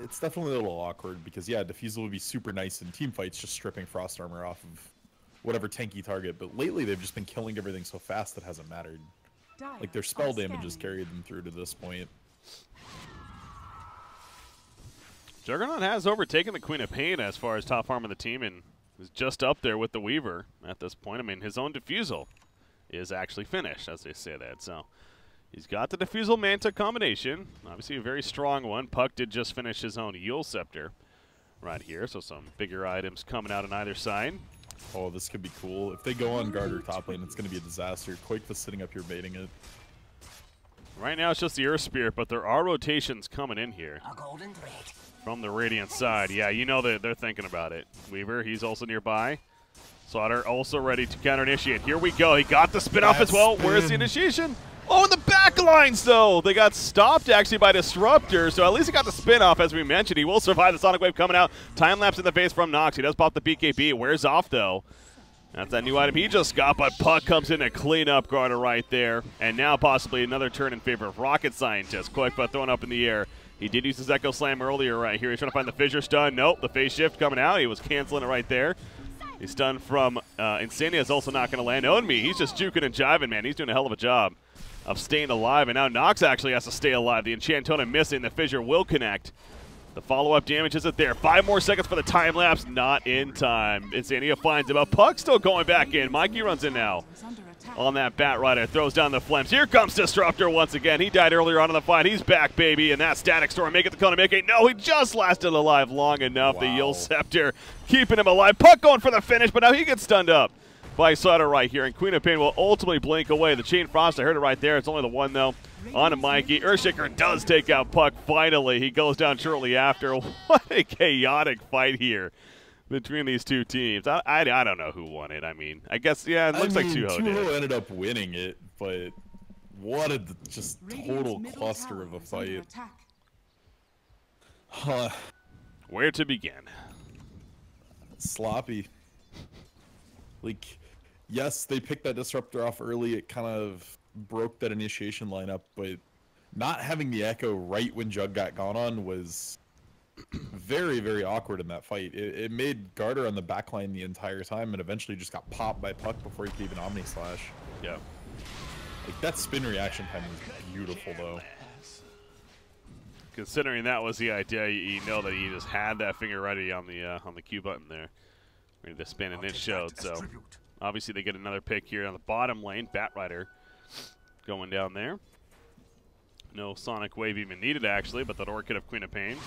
it's definitely a little awkward because, yeah, Diffusal would be super nice in team fights, just stripping Frost Armor off of whatever tanky target. But lately, they've just been killing everything so fast that hasn't mattered. Like, their spell damage has carried them through to this point. Juggernaut has overtaken the Queen of Pain as far as top farm of the team and is just up there with the Weaver at this point. I mean, his own Diffusal is actually finished, as they say that. So he's got the Diffusal Manta combination. Obviously a very strong one. Puck did just finish his own Yule Scepter right here. So some bigger items coming out on either side. Oh, this could be cool. If they go on guard or top lane, it's going to be a disaster. Quake was sitting up here baiting it. Right now it's just the Earth Spirit, but there are rotations coming in here from the Radiant side. Yeah, you know that they're thinking about it. Weaver, he's also nearby. Slaughter also ready to counter-initiate. Here we go. He got the spin-off as well. Where's the initiation? Oh, in the back lines, though. They got stopped, actually, by Disruptor, so at least he got the spin-off, as we mentioned. He will survive the Sonic Wave coming out. Time-lapse in the face from Nox. He does pop the BKB. It wears off, though. That's that new item he just got, but Puck comes in to clean up Garter right there. And now possibly another turn in favor of Rocket Scientist. Quick, but thrown up in the air. He did use his Echo Slam earlier right here. He's trying to find the fissure stun. Nope, the phase shift coming out. He was canceling it right there. He's stun from Insania is also not going to land. On me, he's just juking and jiving, man. He's doing a hell of a job of staying alive. And now Nox actually has to stay alive. The Enchantona missing. The fissure will connect. The follow-up damage isn't there. 5 more seconds for the time lapse. Not in time. Insania finds him. Puck still going back in. Mikey runs in now on that Batrider. Throws down the flames. Here comes Disruptor once again. He died earlier on in the fight. He's back, baby. And that Static Storm make it the Kona Mickey. No, he just lasted alive long enough. Wow. The Yule Scepter keeping him alive. Puck going for the finish, but now he gets stunned up by Slaughter right here. And Queen of Pain will ultimately blink away. The Chain Frost, I heard it right there. It's only the one, though. On to Mikey. Earthshaker does take out Puck finally. He goes down shortly after. What a chaotic fight here between these two teams. I don't know who won it. I mean, I guess, yeah, it looks like Tuho did. Tuho ended up winning it, but what a just total cluster of a fight. Huh. Where to begin? Sloppy. Like, yes, they picked that Disruptor off early. It kind of broke that initiation lineup, but not having the Echo right when Jug got gone on was very, very awkward in that fight. It made Garter on the backline the entire time and eventually just got popped by Puck before he could even Omni Slash. Yeah. Like, that spin reaction time was beautiful, though. Considering that was the idea, you know that he just had that finger ready on the Q button there, ready to spin, and it showed. So obviously they get another pick here on the bottom lane. Batrider going down there. No Sonic Wave even needed, actually, but that Orchid of Queen of Pain.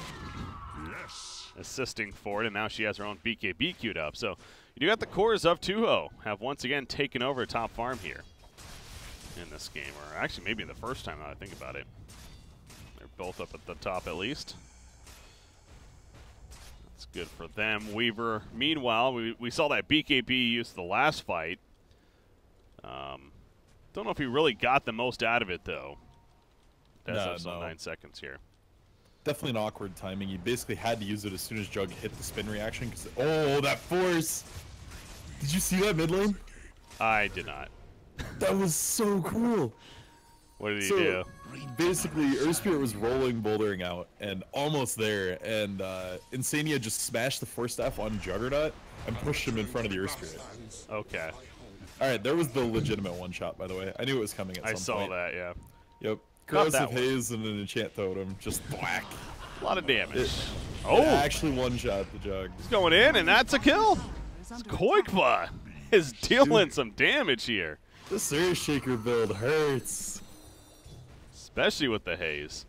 Yes. Assisting for it, and now she has her own BKB queued up. So you do got the cores of Tuho have once again taken over top farm here in this game, or actually maybe the first time now I think about it. They're both up at the top at least. That's good for them. Weaver, meanwhile, we saw that BKB use the last fight. Don't know if he really got the most out of it, though. That's also 9 seconds here. Definitely an awkward timing. You basically had to use it as soon as Jug hit the spin reaction. Cause, oh, that force! Did you see that mid lane? I did not. That was so cool. What did he do? Basically, Earth Spirit was rolling, bouldering out, and almost there. And Insania just smashed the Force Staff on Juggernaut and pushed him in front of the Earth Spirit. Okay. All right, there was the legitimate one shot, by the way. I knew it was coming at some point. I saw that, yeah. Yep. Caught that Corrosive Haze and an Enchant Totem, just whack. A lot of damage. It actually one-shot the Jug. He's going in, and that's a kill. Koikba is dealing some damage here. This Earth Shaker build hurts. Especially with the Haze.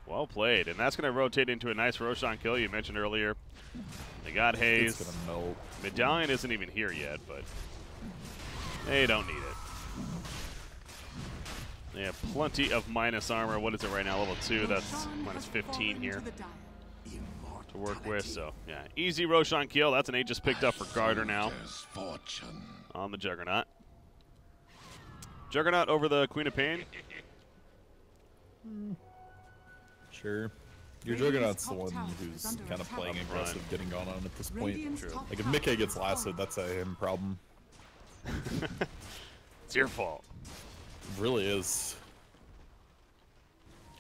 Well played, and that's going to rotate into a nice Roshan kill you mentioned earlier. They got Haze. It's gonna melt. Medallion isn't even here yet, but they don't need it. They have plenty of minus armor. What is it right now? Level 2. That's minus 15 here to work with. So, yeah, easy Roshan kill. That's an 8 just picked up for Garter now on the Juggernaut. Juggernaut over the Queen of Pain. Sure. Your Juggernaut's the one who's kind of playing aggressive, getting gone on at this point. True. Like, if Mickey gets lassoed, that's a him problem. It's your fault. It really is.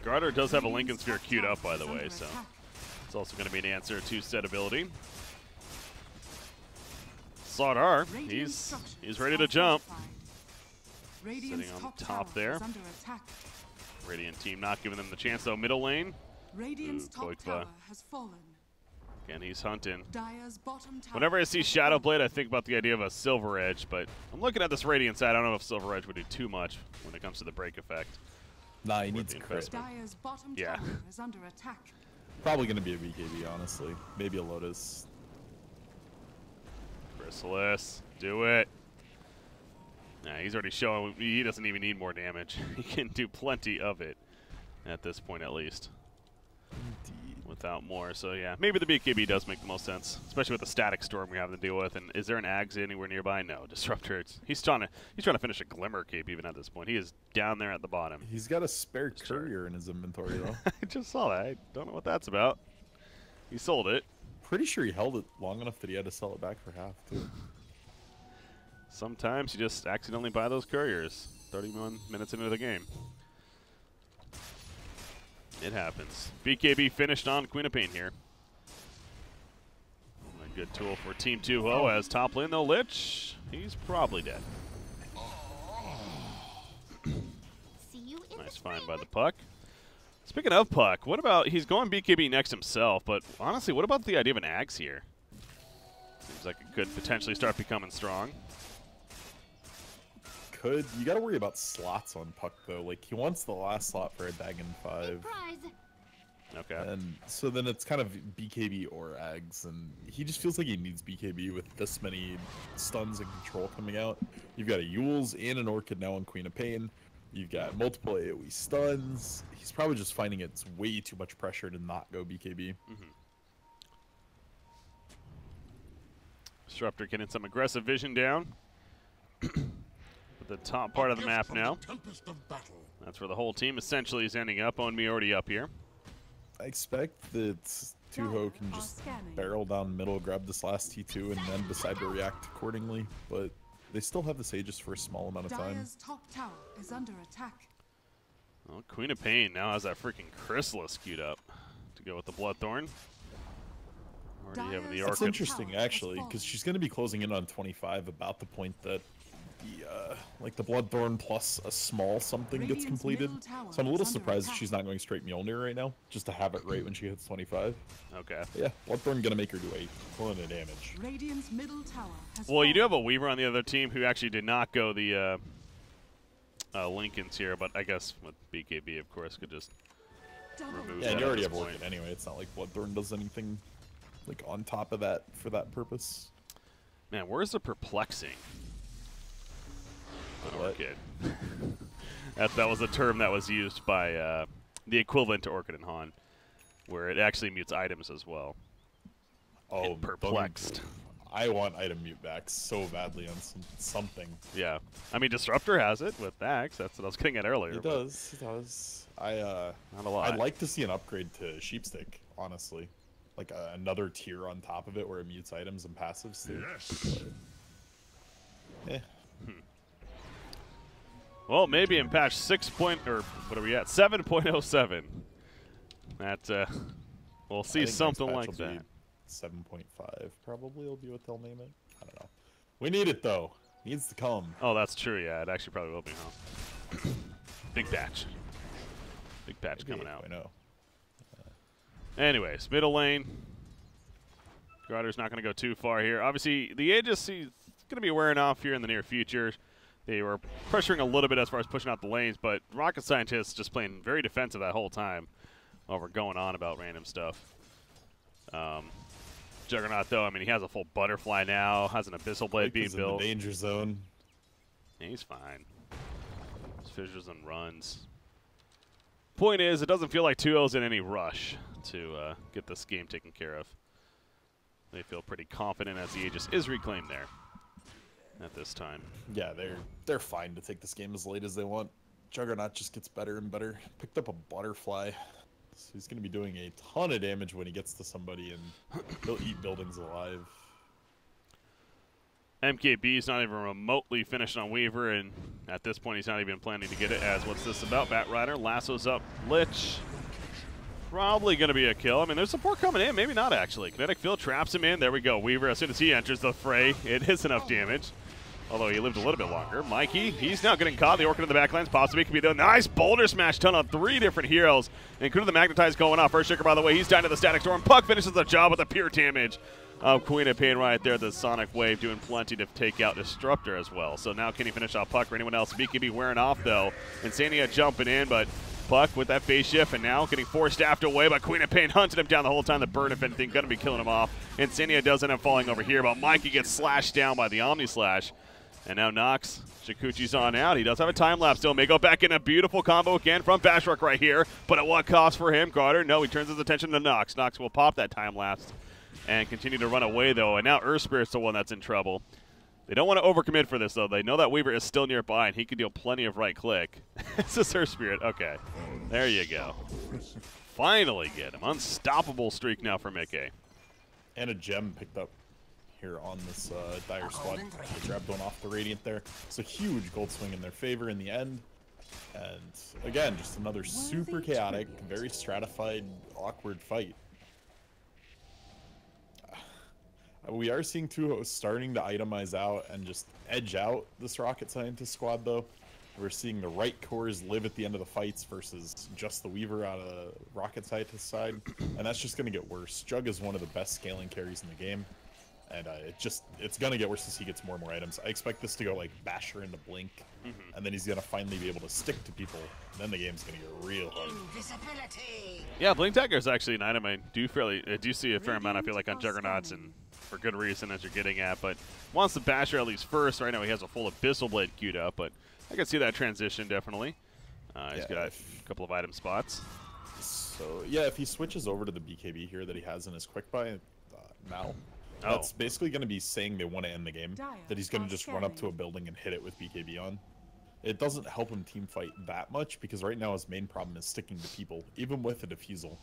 Garter does have a Lincoln Sphere queued up, by the way, so it's also going to be an answer to set ability. Sardar, he's ready to jump. Sitting on top there. Radiant team not giving them the chance, though. Middle lane. Koikba. Again, he's hunting. Whenever I see Shadow Blade, I think about the idea of a Silver Edge, but I'm looking at this Radiant side. I don't know if Silver Edge would do too much when it comes to the break effect. Nah, he needs crit. Yeah. Probably going to be a BKB, honestly. Maybe a Lotus. Chrysalis, do it. Nah, he's already showing he doesn't even need more damage. He can do plenty of it at this point, at least. Indeed. Without more, so yeah, maybe the BKB does make the most sense, especially with the static storm we have to deal with. And is there an Ags anywhere nearby? No, Disruptor. He's trying to finish a Glimmer Cape even at this point. He is down there at the bottom. He's got a spare courier in his inventory though. I just saw that. I don't know what that's about. He sold it. Pretty sure he held it long enough that he had to sell it back for half too. Sometimes you just accidentally buy those couriers 31 minutes into the game. It happens. BKB finished on Queen of Pain here. A good tool for Team Tuho as top lane, though. Lich, he's probably dead. Nice find by the Puck. Speaking of Puck, what about, he's going BKB next himself, but honestly, what about the idea of an Axe here? Seems like it could potentially start becoming strong. You gotta worry about slots on Puck though. Like, he wants the last slot for a Dagon 5. Okay. And so then it's kind of BKB or Ags, and he just feels like he needs BKB with this many stuns and control coming out. You've got a Yules and an Orchid now on Queen of Pain. You've got multiple AoE stuns. He's probably just finding it's way too much pressure to not go BKB. Disruptor getting some aggressive vision down. The top part of the map now. That's where the whole team essentially is ending up. On me already up here. I expect that Tuho can just barrel down middle, grab this last T2, and then decide to react accordingly. But they still have the Sages for a small amount of time. Top tower is under attack. Well, Queen of Pain now has that freaking Chrysalis queued up to go with the Bloodthorn. Already having the Orchid. That's interesting, actually, because she's going to be closing in on 25 about the point that the Bloodthorn plus a small something gets completed. So I'm a little surprised that she's not going straight Mjolnir right now, just to have it right when she hits 25. Okay. But yeah, Bloodthorn gonna make her do a ton of damage. Radiant's middle tower has Well, you do have a Weaver on the other team who actually did not go the Lincolns here, but I guess with BKB, of course, could just remove Yeah, that and you at already this have point. Orchid anyway. It's not like Bloodthorn does anything like on top of that for that purpose. Man, where's the perplexing? An What? Orchid. that was a term that was used by the equivalent to Orchid and Han, where it actually mutes items as well. Oh, Perplexed. I want item mute back so badly on something. Yeah, I mean Disruptor has it with Axe. That's what I was getting at earlier. It does. It does. Not a lot. I'd like to see an upgrade to Sheepstick, honestly. Like another tier on top of it where it mutes items and passives too. Yes. But, eh. Well, maybe in patch 7.07. That we'll see something like that. 7.5 probably will be what they'll name it. I don't know. We need it though. Needs to come. Oh, that's true. Yeah, it actually probably will be, huh? Big patch. Big patch coming out. I know. Anyways, middle lane. Grotter's not going to go too far here. Obviously, the Aegis is going to be wearing off here in the near future. They were pressuring a little bit as far as pushing out the lanes, but Rocket Scientists just playing very defensive that whole time while we're going on about random stuff. Juggernaut, though, I mean, he has a full Butterfly now, has an Abyssal Blade being in the built. danger zone. He's fine. Just fissures and runs. Point is, it doesn't feel like Tuho's in any rush to get this game taken care of. They feel pretty confident as the Aegis is reclaimed there at this time. Yeah, they're fine to take this game as late as they want. Juggernaut just gets better and better. Picked up a Butterfly. So he's going to be doing a ton of damage when he gets to somebody, and he'll eat buildings alive. MKB's not even remotely finished on Weaver, and at this point he's not even planning to get it, as what's this about? Bat Rider lassos up Lich. Probably going to be a kill. I mean, there's support coming in. Maybe not, actually. Kinetic Field traps him in. There we go. Weaver, as soon as he enters the fray, it is enough damage. Although he lived a little bit longer. Mikey, he's now getting caught. The Orchid in the backlands possibly could be the nice boulder smash ton on 3 different heroes, including the Magnetize going off. First Shaker, by the way, he's down to the Static Storm. Puck finishes the job with the pure damage of Queen of Pain right there. The Sonic Wave doing plenty to take out Disruptor as well. So now can he finish off Puck or anyone else? BKB wearing off, though. Insania jumping in, but Puck with that phase shift, and now getting force-staffed away by Queen of Pain, hunting him down the whole time. The burn, if anything, going to be killing him off. Insania does end up falling over here, but Mikey gets slashed down by the Omni Slash. And now Nox, Shikuchi's on out. He does have a time lapse still. May go back in a beautiful combo again from BashRock right here. But at what cost for him? Grotter, no, he turns his attention to Nox. Nox will pop that time lapse and continue to run away, though. And now Earth Spirit's the one that's in trouble. They don't want to overcommit for this, though. They know that Weaver is still nearby, and he can deal plenty of right-click. It's this Earth Spirit. Okay, there you go. Finally get him. Unstoppable streak now for Mickey. And a gem picked up here on this Dire squad. They grabbed one off the Radiant there. It's a huge gold swing in their favor in the end. And again, just another super chaotic, very stratified, awkward fight. We are seeing Tuho starting to itemize out and just edge out this Rocket Scientist squad, though. We're seeing the right cores live at the end of the fights versus just the Weaver out of the Rocket Scientist side. And that's just going to get worse. Jug is one of the best scaling carries in the game. And it's going to get worse as he gets more and more items. I expect this to go like Basher into Blink, and then he's going to finally be able to stick to people. And then the game's going to get real hard. Yeah, Blink Dagger is actually an item I do see a fair amount, I feel like, on Juggernauts, and for good reason, as you're getting at. But wants the Basher at least first. Right now he has a full Abyssal Blade queued up, but I can see that transition definitely. He's got a couple of item spots. So, yeah, if he switches over to the BKB here that he has in his quick buy now, that's basically going to be saying they want to end the game. That he's going to just run up to a building and hit it with BKB on. It doesn't help him team fight that much, because right now his main problem is sticking to people, even with a defusal.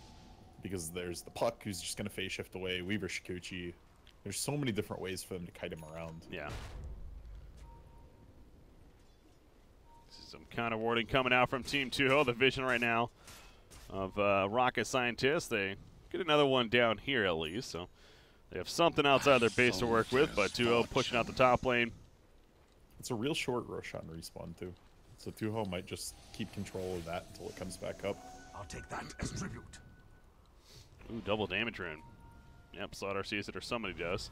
Because there's the Puck, who's just going to phase shift away, Weaver, Shikuchi. There's so many different ways for them to kite him around. Yeah. Some counter warding coming out from Team Tuho. The vision right now of Rocket Scientists. They get another one down here at least, so they have something outside their base to work with, but Tuho pushing out the top lane. It's a real short Roshan respawn, too. So Tuho might just keep control of that until it comes back up. I'll take that as tribute. Ooh, double damage rune. Yep, Slaughter sees it, or somebody does.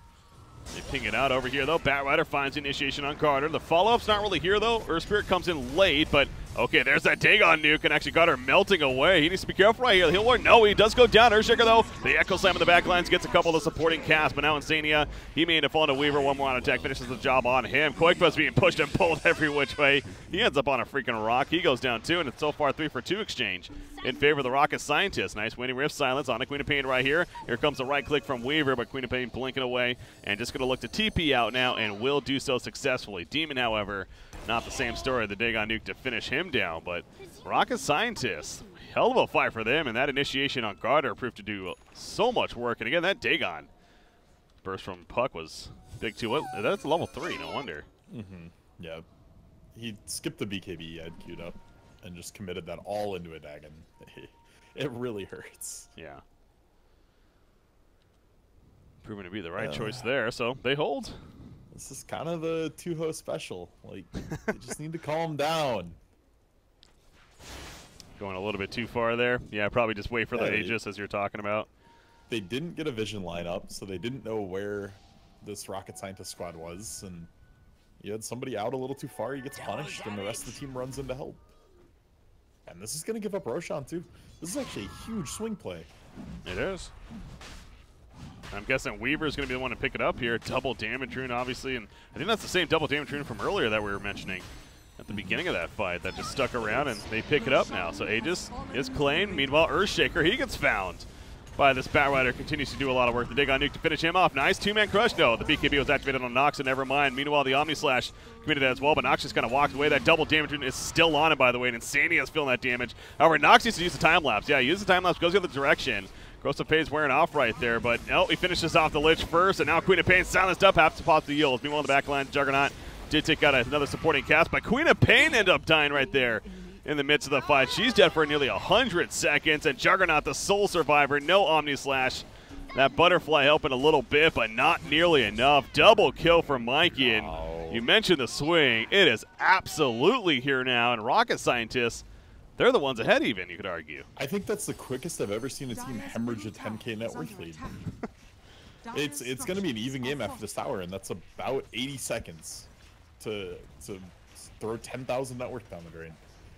They ping it out over here, though. Batrider finds initiation on Carter. The follow-up's not really here, though. Earth Spirit comes in late, but okay, there's that Dagon nuke, and actually got her melting away. He needs to be careful right here. He'll warn. No, he does go down. Earthshaker, though. The Echo Slam in the back lines gets a couple of the supporting casts, but now Insania, he may end up falling to Weaver. One more on attack finishes the job on him. Quakefuss being pushed and pulled every which way. He ends up on a freaking rock. He goes down, too, and it's so far 3-for-2 exchange in favor of the Rocket Scientist. Nice winning rift silence on a Queen of Pain right here. Here comes the right click from Weaver, but Queen of Pain blinking away and just going to look to TP out now and will do so successfully. Demon, however, not the same story. The Dagon nuke to finish him down, but Rocket Scientist, hell of a fight for them, and that initiation on Garter proved to do so much work. And again, that Dagon burst from Puck was big too. What? That's level 3, no wonder. Yeah. He skipped the BKB he had queued up and just committed that all into a Dagon. It really hurts. Yeah. Proving to be the right choice there, so they hold. This is kind of the Tuho special. Like, they just need to calm down. Going a little bit too far there. Yeah, probably just wait for the Aegis as you're talking about. They didn't get a vision lineup, so they didn't know where this Rocket Scientist squad was, and you had somebody out a little too far, he gets punished, and the rest of the team runs in to help. And this is going to give up Roshan, too. This is actually a huge swing play. It is. I'm guessing Weaver's going to be the one to pick it up here. Double damage rune, obviously, and I think that's the same double damage rune from earlier that we were mentioning at the beginning of that fight that just stuck around, and they pick it up now. So Aegis is claimed. Meanwhile, Earthshaker, he gets found by this Batrider, continues to do a lot of work. The Dagon nuke to finish him off. Nice two-man crush. No, the BKB was activated on Nox, and never mind. Meanwhile, the Omni Slash committed as well, but Nox just kind of walked away. That double damage is still on him, by the way, and Insania is feeling that damage. However, Nox needs to use the time-lapse. Yeah, he uses the time-lapse, goes the other direction. Gross of Pay's wearing off right there, but he finishes off the Lich first, and now Queen of Pain silenced up, has to pop the yields. Meanwhile, in the back line, Juggernaut did take out another supporting cast, but Queen of Pain ended up dying right there in the midst of the fight. She's dead for nearly 100 seconds, and Juggernaut, the sole survivor, no Omni Slash. That Butterfly helping a little bit, but not nearly enough. Double kill for Mikey, and you mentioned the swing. It is absolutely here now, and Rocket Scientists, they're the ones ahead even, you could argue. I think that's the quickest I've ever seen a team hemorrhage a 10K net worth lead. It's going to be an even game after this tower, and that's about 80 seconds to throw 10,000 net worth down the drain.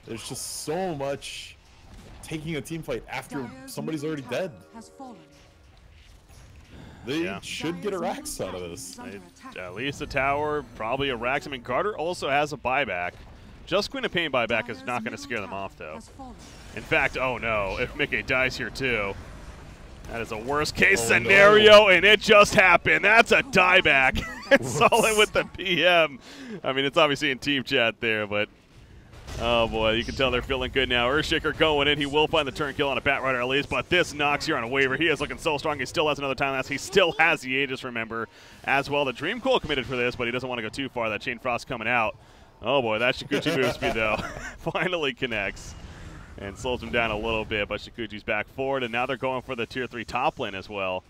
There's just so much taking a team fight after somebody's already dead. They should get a Rax out of this. At least a tower, probably a Rax. I mean, Carter also has a buyback. Just Queen of Pain buyback is not going to scare them off, though. In fact, oh no, if Mickey dies here too, that is a worst case scenario, and it just happened. That's a dieback. Solid with the PM. I mean, it's obviously in team chat there, but oh boy, you can tell they're feeling good now. Earthshaker going in. He will find the turn kill on a Batrider at least, but this knocks here on a waiver. He is looking so strong. He still has another time lapse. He still has the Aegis, remember, as well. The Dream Coil committed for this, but he doesn't want to go too far. That Chain Frost coming out. Oh boy, that Shikuchi move speed though finally connects and slows him down a little bit, but Shikuchi's back forward, and now they're going for the tier 3 top lane as well.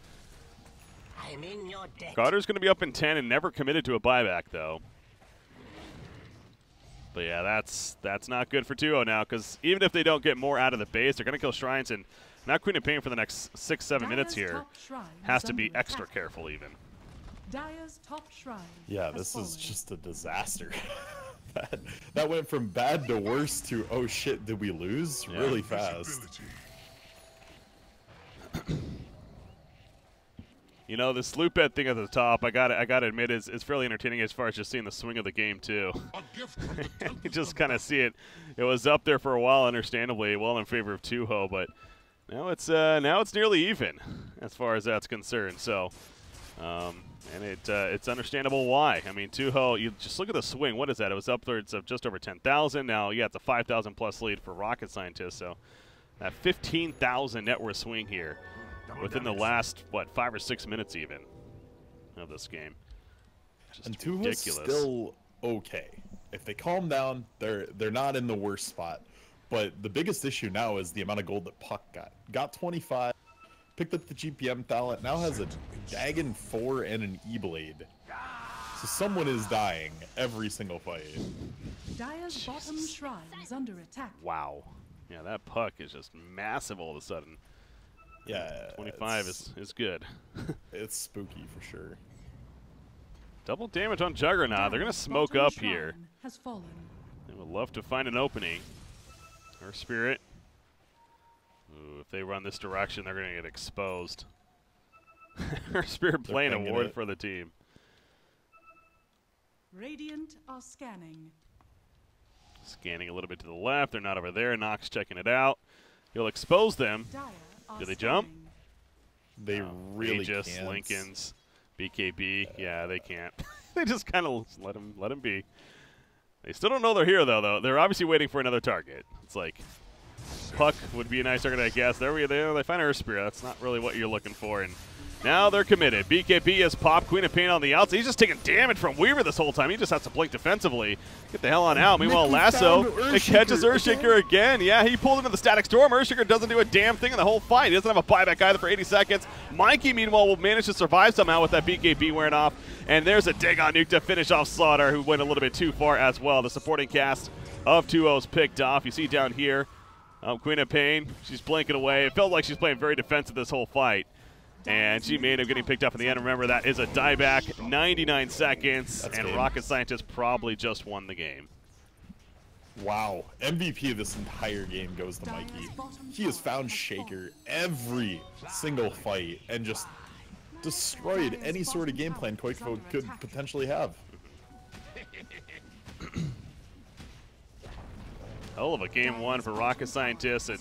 I'm in your debt. Carter's going to be up in 10 and never committed to a buyback though. But yeah, that's not good for Tuho now, because even if they don't get more out of the base, they're going to kill Shrines, and now Queen of Pain for the next 6-7 minutes here has to be extra careful even. Yeah, this is just a disaster. That went from bad to worse to, oh shit, did we lose? Yeah. Really fast. You know, this loop bed thing at the top, I gotta admit, is fairly entertaining as far as just seeing the swing of the game too. You just kind of see it. It was up there for a while, understandably, well in favor of Tuho, but now it's nearly even as far as that's concerned. So. And it's understandable why. I mean, Tuho, you just look at the swing. What is that? It was upwards of just over 10,000. Now, yeah, it's a 5,000 plus lead for Rocket Scientists. So that 15,000 net worth swing here within the last, what, 5 or 6 minutes even of this game. Just and Tuho's still okay. If they calm down, they're not in the worst spot. But the biggest issue now is the amount of gold that Puck got. Got 25. Picked up the GPM talent, now has a Dagon 4 and an E-Blade. So someone is dying every single fight. Dire's bottom shrine is under attack. Wow. Yeah, that Puck is just massive all of a sudden. Yeah. 25 is good. It's spooky for sure. Double damage on Juggernaut. They're going to smoke Bottom up shrine here. has fallen. They would love to find an opening. Her Spirit. Ooh, if they run this direction, they're going to get exposed. Her Spirit playing a ward for the team. Radiant are scanning. Scanning a little bit to the left. They're not over there. Nox checking it out. He'll expose them. Dire are Do they jump? scanning. They really Aegis, can't. Lincolns, BKB. Yeah, they can't. They just kind of let him be. They still don't know they're here, though. They're obviously waiting for another target. It's like Puck would be a nice target, I guess. There we go. They find Earth Spear. That's not really what you're looking for. And now they're committed. BKB has popped Queen of Pain on the outside. He's just taking damage from Weaver this whole time. He just has to blink defensively. Get the hell on out. Meanwhile, Lasso, it catches Earthshaker again. Yeah, he pulled into the Static Storm. Earthshaker doesn't do a damn thing in the whole fight. He doesn't have a buyback either for 80 seconds. Mikey, meanwhile, will manage to survive somehow with that BKB wearing off. And there's a dig on Nuke to finish off Slaughter, who went a little bit too far as well. The supporting cast of Tuho's picked off. You see down here, Queen of Pain, she's blinking away. It felt like she's playing very defensive this whole fight. And she may end up getting picked up in the end. Remember, that is a dieback, 99 seconds, That's and game. Rocket Scientist probably just won the game. Wow. MVP of this entire game goes to Mikey. He has found Shaker every single fight and just destroyed any sort of game plan Koiko could potentially have. Hell of a game one for Rocket Scientist. It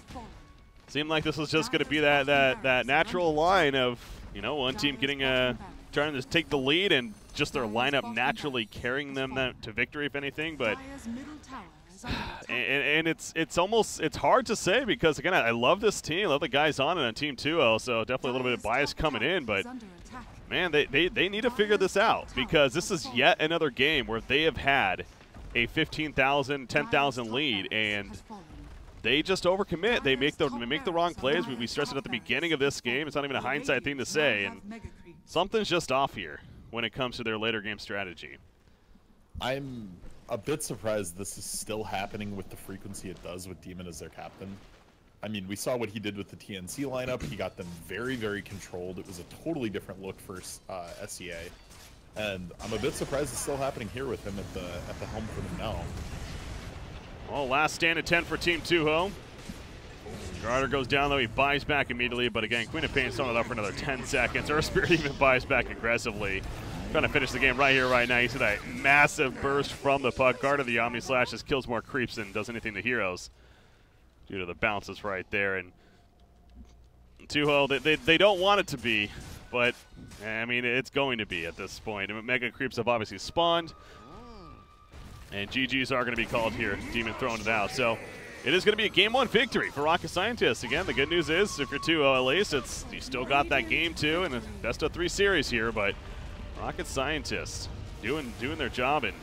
seemed like this was just going to be that natural line of, you know, one team getting trying to take the lead and just their lineup naturally carrying them to victory, if anything. But Dire's middle tower is under attack. and it's hard to say because again I love this team, I love the guys on it on Team 2-0, so definitely a little bit of bias coming in, but man, they need to figure this out because this is yet another game where they have had a 15,000, 10,000 lead and they just overcommit. They make the wrong plays. We stressed it at the beginning of this game. It's not even a hindsight thing to say, and something's just off here when it comes to their later game strategy. I'm a bit surprised this is still happening with the frequency it does with Demon as their captain. I mean, we saw what he did with the TNC lineup. He got them very, very controlled. It was a totally different look for SEA. And I'm a bit surprised it's still happening here with him at the helm for them now. Well, last stand at 10 for Team Tuho. Garter goes down, though. He buys back immediately, but again, Queen of Pain throwing it up for another 10 seconds. Earth Spirit even buys back aggressively. Trying to finish the game right here, right now. You see that massive burst from the Puck. Garter, the Omni Slash, just kills more creeps than does anything to heroes due to the bounces right there. And Tuho, they don't want it to be, but, I mean, it's going to be at this point. Mega creeps have obviously spawned. And GGs are going to be called here. Demon throwing it out. So it is going to be a Game 1 victory for Rocket Scientist. Again, the good news is, if you're 2-0 at least, you still got that Game 2 and a best-of-3 series here. But Rocket Scientist doing their job. And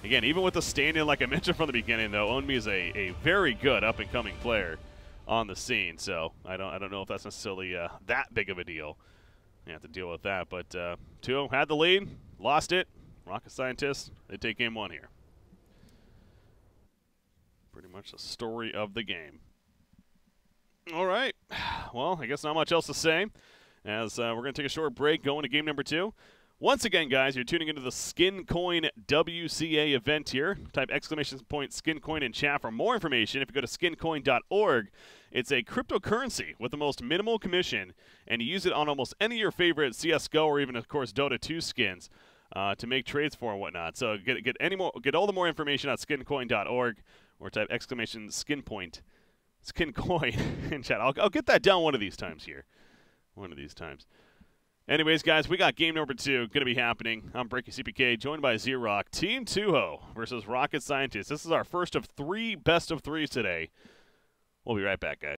again, even with the stand-in, like I mentioned from the beginning, though, Onmi is a very good up-and-coming player on the scene. So I don't know if that's necessarily that big of a deal. You have to deal with that. But 2-0 had the lead, lost it. Rocket Scientist, they take Game 1 here. Pretty much the story of the game. All right. Well, I guess not much else to say as we're going to take a short break going to game number 2. Once again, guys, you're tuning into the SkinCoin WCA event here. Type !SkinCoin in chat for more information. If you go to skincoin.org, it's a cryptocurrency with the most minimal commission, and you use it on almost any of your favorite CSGO or even, of course, Dota 2 skins to make trades for and whatnot. So get all the more information at skincoin.org. Or type !SkinCoin in chat. I'll get that down one of these times here. One of these times. Anyways, guys, we got game number 2 going to be happening. I'm BreakyCPK, joined by ZrRock. Team Tuho versus Rocket Scientist. This is our first of 3 best-of-3s today. We'll be right back, guys.